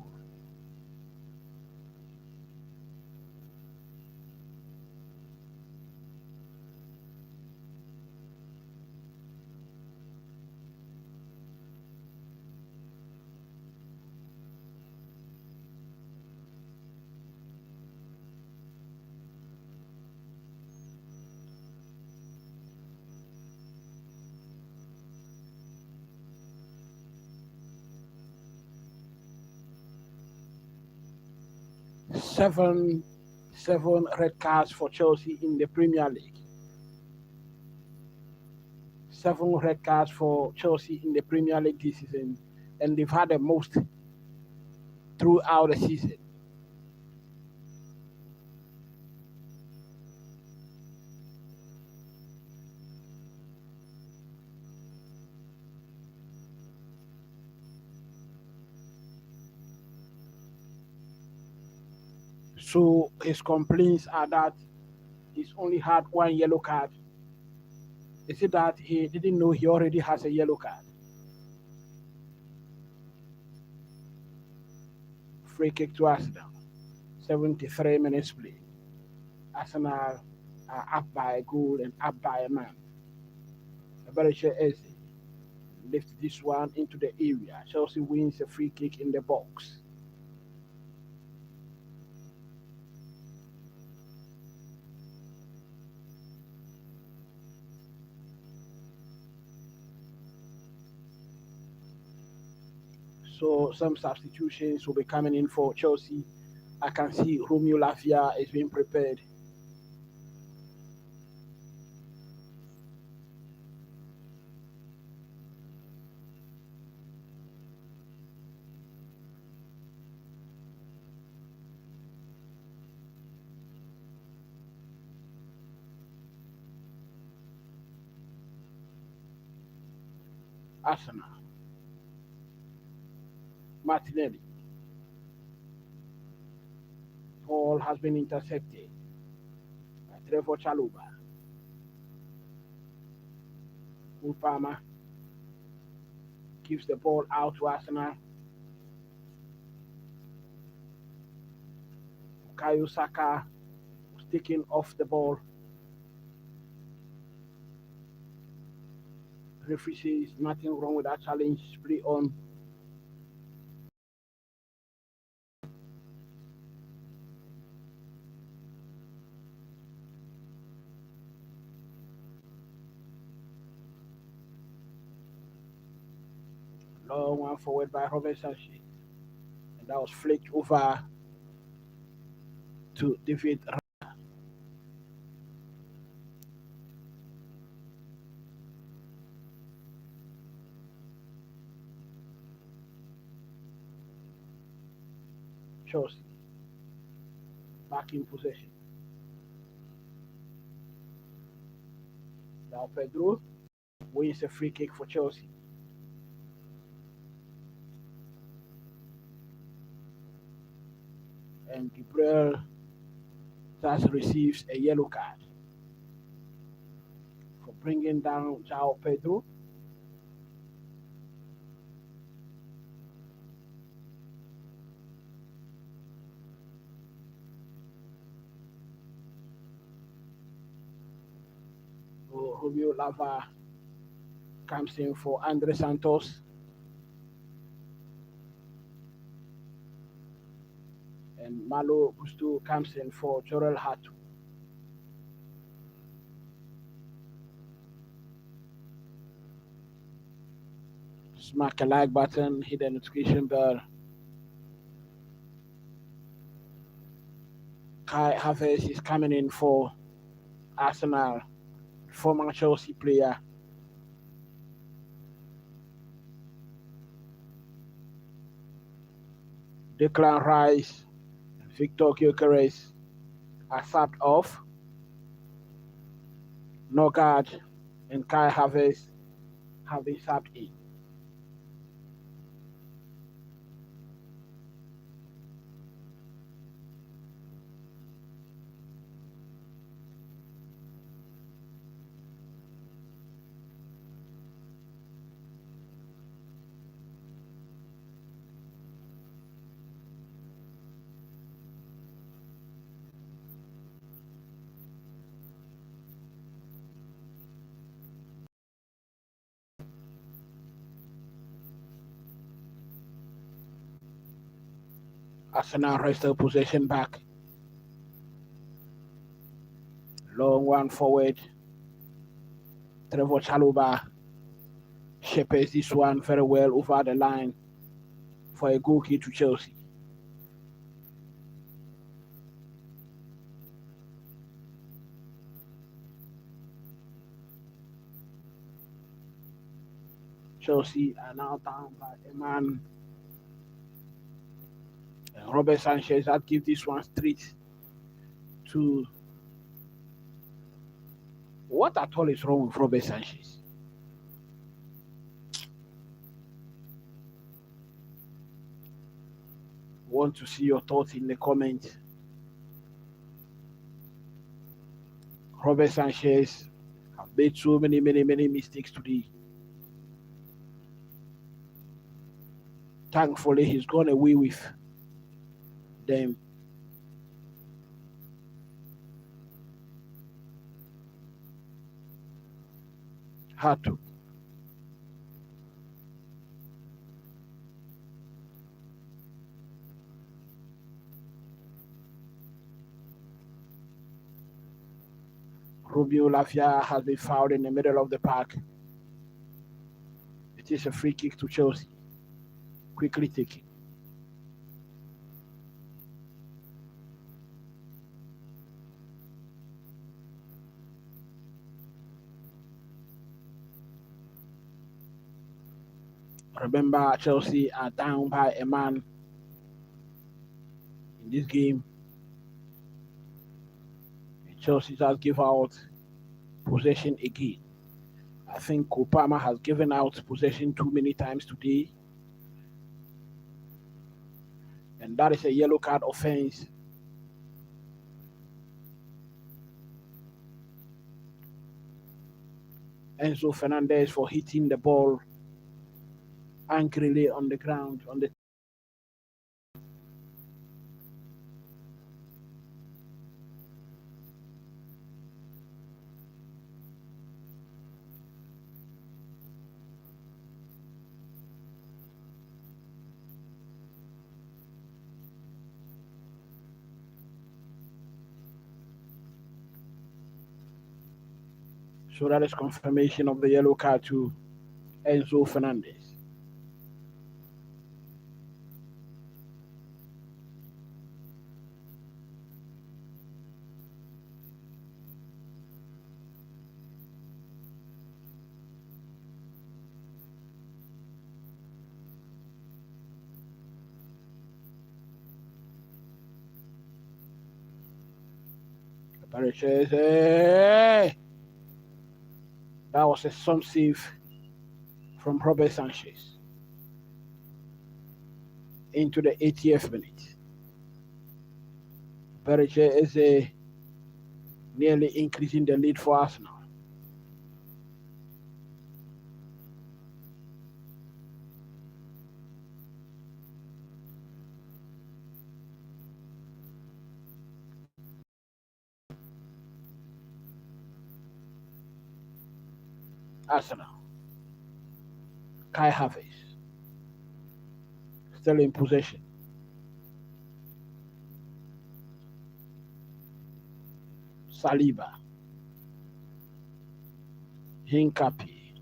Seven red cards for Chelsea in the Premier League. 7 red cards for Chelsea in the Premier League this season, and they've had the most throughout the season. So his complaints are that he's only had 1 yellow card. Is it that he didn't know he already has a yellow card? Free kick to Arsenal. 73 minutes play. Arsenal are up by a goal and up by a man. Eberechi Eze lifts this one into the area. Chelsea wins a free kick in the box. So some substitutions will be coming in for Chelsea. I can see Romeo Lavia is being prepared. Arsenal. Martinelli. Ball has been intercepted by Trevor Chalobah. Palmer gives the ball out to Arsenal. Bukayo Saka was taken off the ball. Referee says nothing wrong with that challenge. Play on. Long one forward by Robert Sanchez. And that was flicked over to David. Chelsea back in possession. Now Pedro wins a free kick for Chelsea. And Gabriel thus receives a yellow card for bringing down João Pedro. Romeo Lava comes in for Andre Santos. And Malo Gusto comes in for Jorel Hatu. Smack a like button, hit the notification bell. Kai Havertz is coming in for Arsenal, former Chelsea player. Declan Rice and Victor Gyökeres are subbed off. Nogard and Kai Havertz have been subbed in. Arsenal wrestle possession back. Long one forward. Trevor Chalobah shepherds this one very well over the line for a goal kick to Chelsea. Chelsea are now down by a man. And Robert Sanchez that give this one straight to. What at all is wrong with Robert Sanchez? Want to see your thoughts in the comments. Robert Sanchez have made so many mistakes today. Thankfully, he's gone away with them. Had to. Romeo Lavia has been fouled in the middle of the park. It is a free kick to Chelsea. Quickly taken. Remember, Chelsea are down by a man in this game. And Chelsea just give out possession again. I think Kopama has given out possession too many times today. And that is a yellow card offense. Enzo Fernandez for hitting the ball angrily on the ground. So that is confirmation of the yellow card to Enzo Fernandez. Paredes, that was a some save from Robert Sanchez into the 80th minute. Paredes is nearly increasing the lead for Arsenal. Arsenal. Kai Havertz still in possession. Saliba. Hincapié.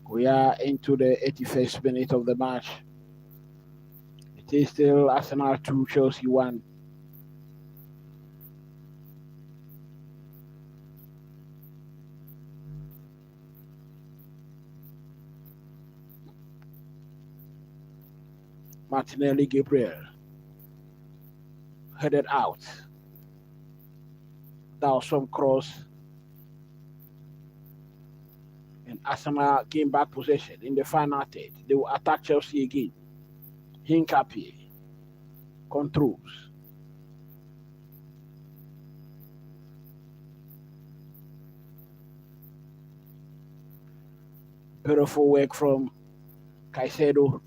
We are into the 81st minute of the match. It is still Arsenal 2, Chelsea 1. Martinelli Gabriel headed out. That was from cross. And Arsenal came back possession in the final third. They will attack Chelsea again. Hincapié controls. Beautiful work from Caicedo.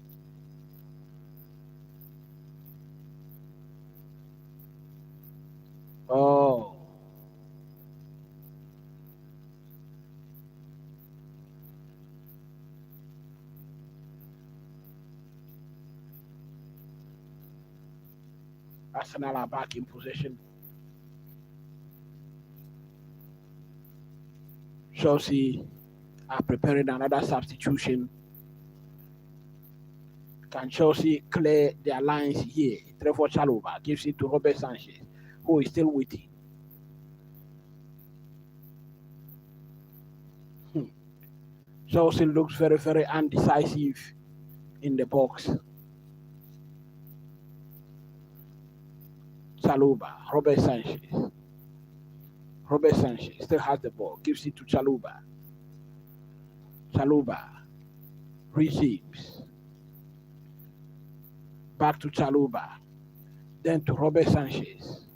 Oh. Arsenal are back in possession. Chelsea are preparing another substitution. Can Chelsea clear their lines here? Trevor Chalobah gives it to Robert Sanchez, who is still waiting. Chelsea looks very, very undecisive in the box. Chalobah, Robert Sanchez. Robert Sanchez still has the ball, gives it to Chalobah. Chalobah receives. Back to Chalobah. Then to Robert Sanchez.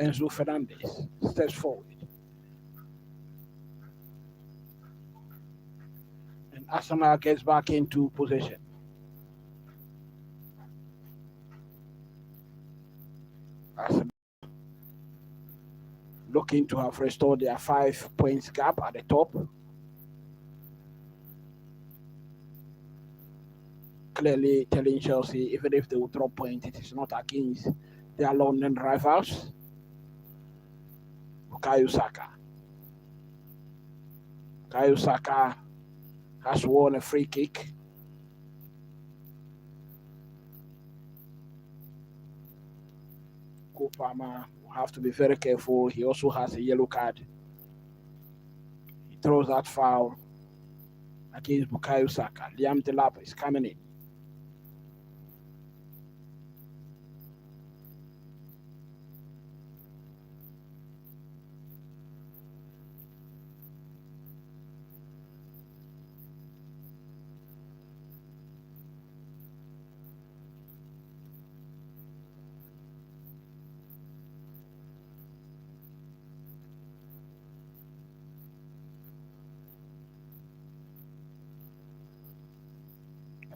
Enzo Fernandez steps forward. And Arsenal gets back into possession. Arsenal looking to have restored their 5 points gap at the top. Clearly telling Chelsea, even if they will drop points, it is not against their London rivals. Bukayo Saka. Bukayo Saka has won a free kick. Kopama will have to be very careful. He also has a yellow card. He throws that foul against Bukayo Saka. Liam Delap is coming in.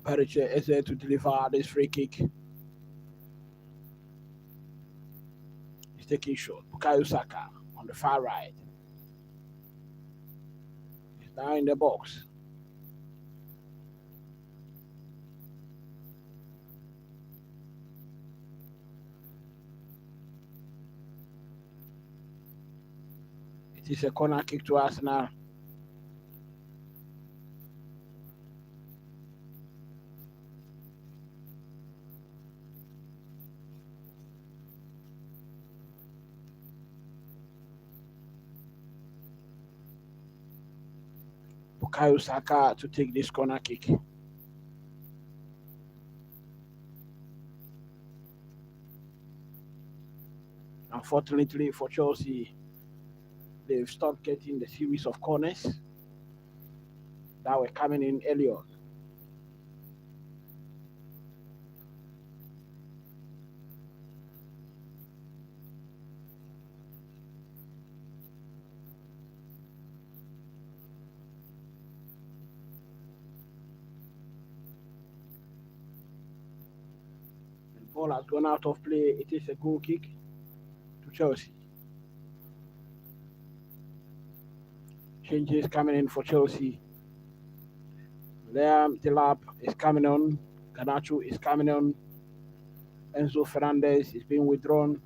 Periche is there to deliver this free kick. He's taking shot. Bukayo Saka on the far right. He's now in the box. It is a corner kick to Arsenal. Bukayo Saka to take this corner kick. Unfortunately for Chelsea, they've stopped getting the series of corners that were coming in early on. The ball has gone out of play. It is a goal kick to Chelsea. Changes coming in for Chelsea. Liam Delap is coming on. Garnacho is coming on. Enzo Fernandez is being withdrawn.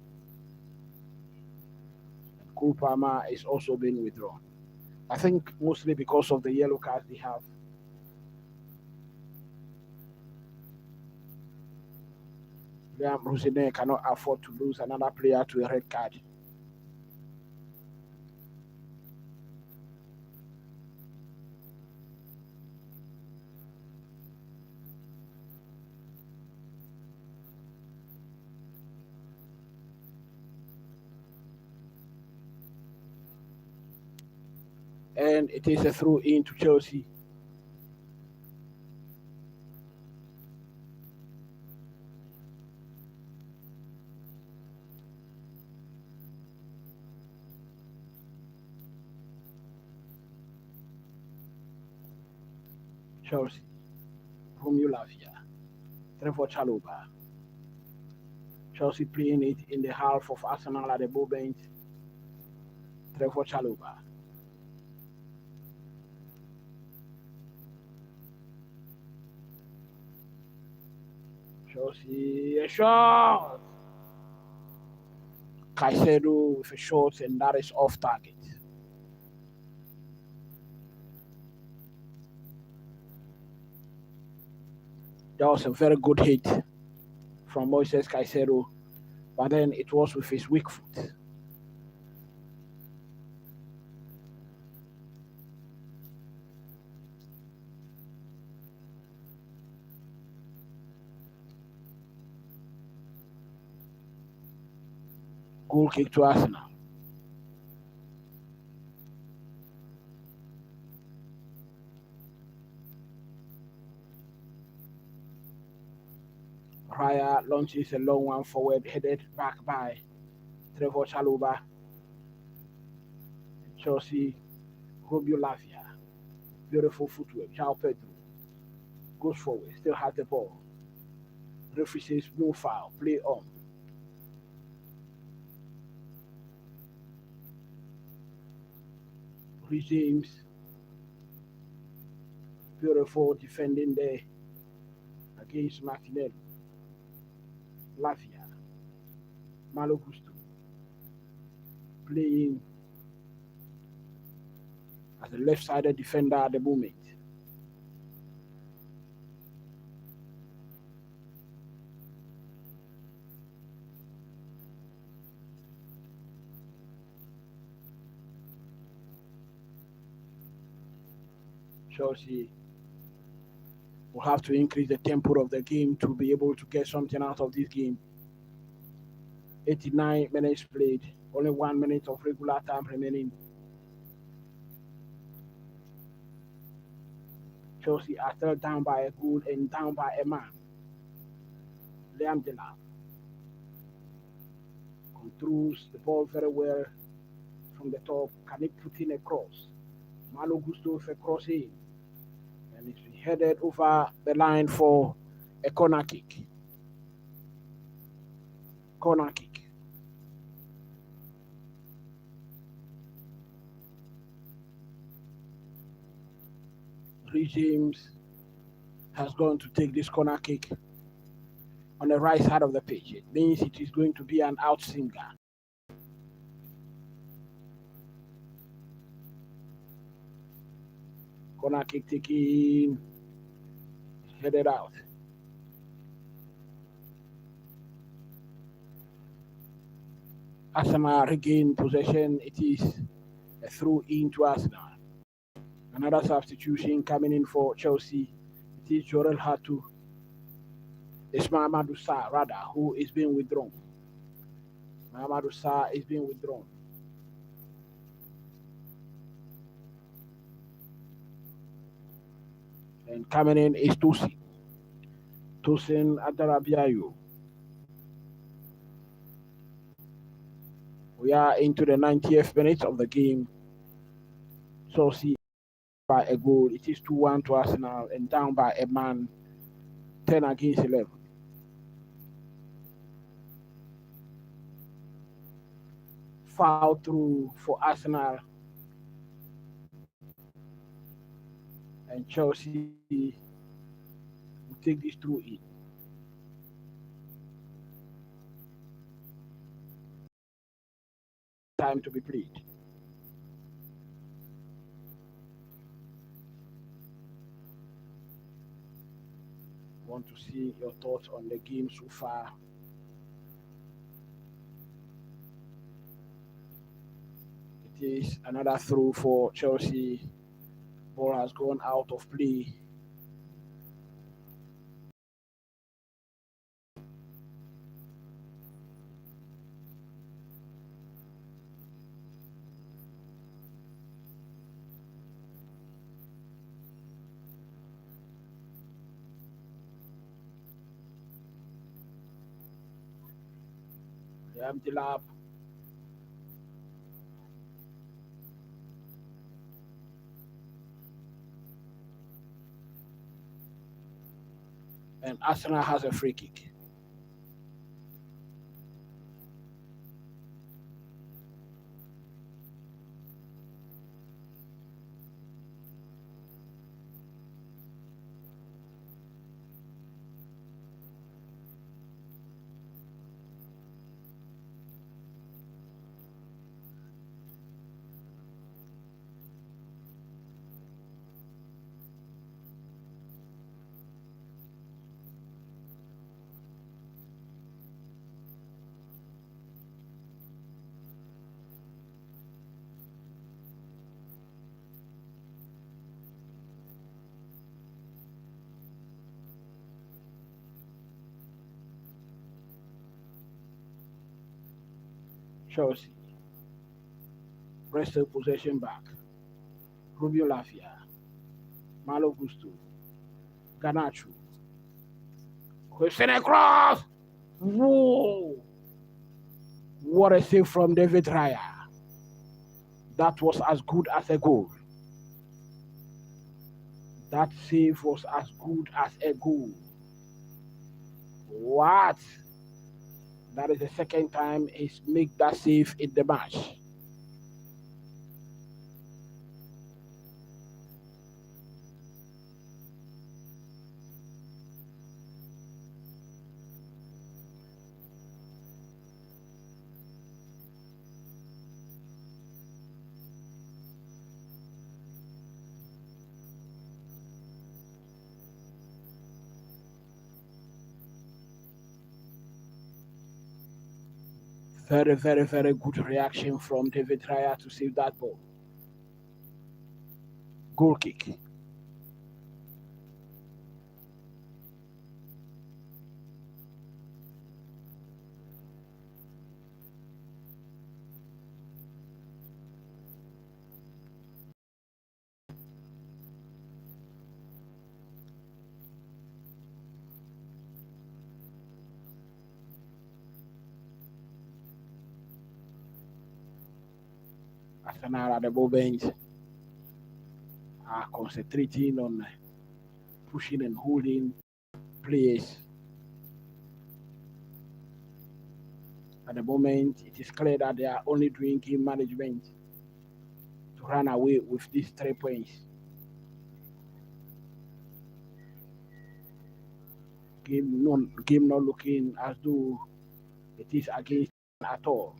And Cole Palmer is also being withdrawn. I think mostly because of the yellow cards they have. Liam Rosine cannot afford to lose another player to a red card. And it is a throw in to Chelsea. Chelsea. Romeo Lavia. Trevor Chalobah. Chelsea playing it in the half of Arsenal at the moment. Trevor Chalobah. Chelsea, a shot. Caicedo with a shot, and that is off target. That was a very good hit from Moises Caicedo, but then it was with his weak foot. Goal kick to Arsenal. Raya launches a long one forward, headed back by Trevor Chalobah. Chelsea, Romeo Lavia. Beautiful footwork. João Pedro goes forward, still has the ball. Referee says no foul, play on. Rhys James, beautiful defending there against Martinelli. Lavia, Malo Gusto, playing as a left-sided defender at the moment. Chelsea will have to increase the tempo of the game to be able to get something out of this game. 89 minutes played, only 1 minute of regular time remaining. Chelsea are still down by a goal and down by a man. Liam Delap controls the ball very well from the top. Can he put in a cross? Malo Gusto with a cross in. And it's been headed over the line for a corner kick. Corner kick. Rhys James has gone to take this corner kick on the right side of the pitch. It means it is going to be an outswinger. Corner kick taken, headed out. Arsenal regain possession. It is a throw into Arsenal. Another substitution coming in for Chelsea. It is Jorel Hatu, Ismail Madusa rather, who is being withdrawn. Mamadou Sarr is being withdrawn. And coming in is Tosin Adarabiayo. We are into the 90th minute of the game. Chelsea by a goal. It is 2-1 to Arsenal and down by a man, 10 against 11. Foul through for Arsenal. And Chelsea will take this through in. Time to be played. Want to see your thoughts on the game so far. It is another throw for Chelsea. Ball has gone out of play. The empty lap. And Arsenal has a free kick. Chelsea. Wrestle possession back. Rubio Lafia. Malo Gusto. Ganacho. Question across. Whoa! What a save from David Raya. That was as good as a goal. That save was as good as a goal. What? That is the second time he's made that save in the match. Very, very, very good reaction from David Raya to save that ball. Goal kick. Arsenal at the moment are concentrating on pushing and holding players. At the moment, it is clear that they are only doing game management to run away with these 3 points. Game not looking as though it is against at all.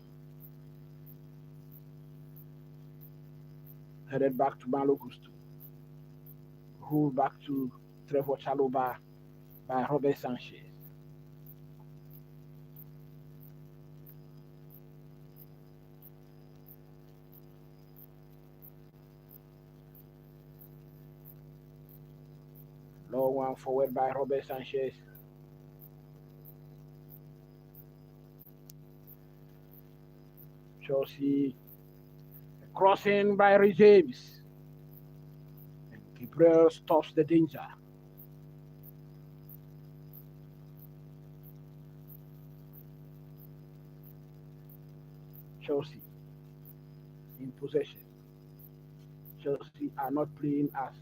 Headed back to Malo Gusto. Who back to Trevor Chaloba by Robert Sanchez. Long one forward by Robert Sanchez. Chelsea crossing by Reece James. And Gabriel stops the danger. Chelsea in possession. Chelsea are not playing as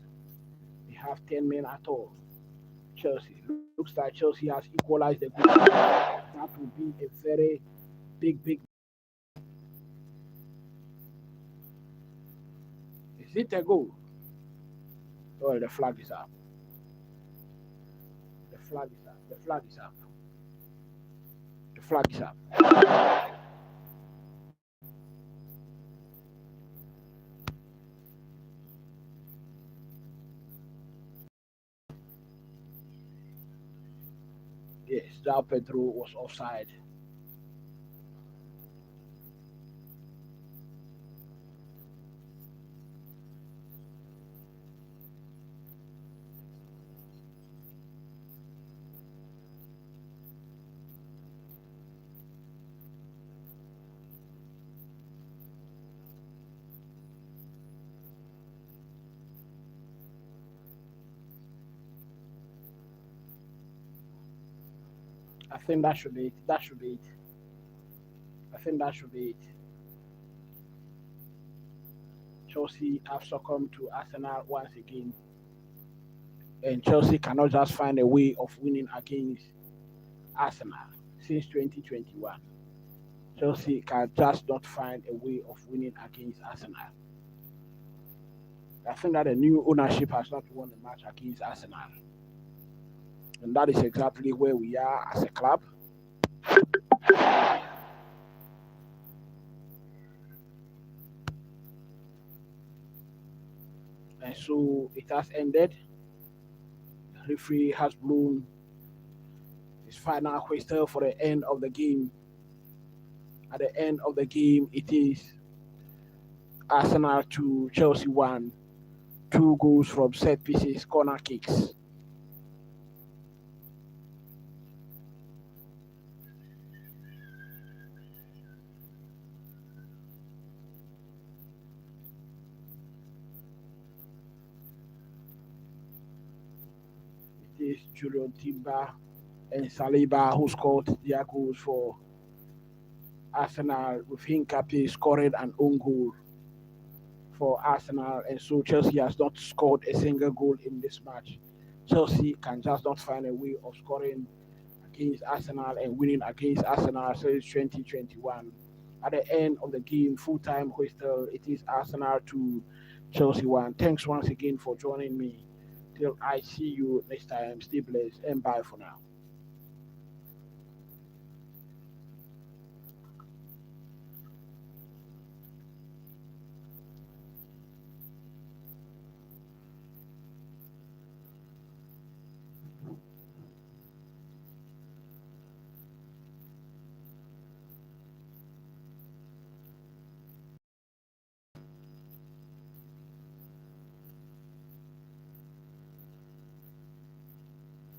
they have 10 men at all. Chelsea looks like Chelsea has equalized the goal. That will be a very big. Is it a goal? Oh, the flag is up. The flag is up. The flag is up. The flag is up. Yes, João Pedro was offside. I think that should be it. That should be it. I think that should be it. Chelsea have succumbed to Arsenal once again, and Chelsea cannot just find a way of winning against Arsenal since 2021. Chelsea can just not find a way of winning against Arsenal. I think that the new ownership has not won a match against Arsenal, and that is exactly where we are as a club. And so it has ended. The referee has blown his final whistle for the end of the game. At the end of the game, it is Arsenal 2, Chelsea 1. Two goals from set pieces, corner kicks. It is Julian Timber and Saliba who scored their goals for Arsenal, with Hincapié scoring an own goal for Arsenal, and so Chelsea has not scored a single goal in this match. Chelsea can just not find a way of scoring against Arsenal and winning against Arsenal since 2021. At the end of the game, full time whistle, it is Arsenal 2, Chelsea 1. Thanks once again for joining me. Till I see you next time, stay blessed and bye for now.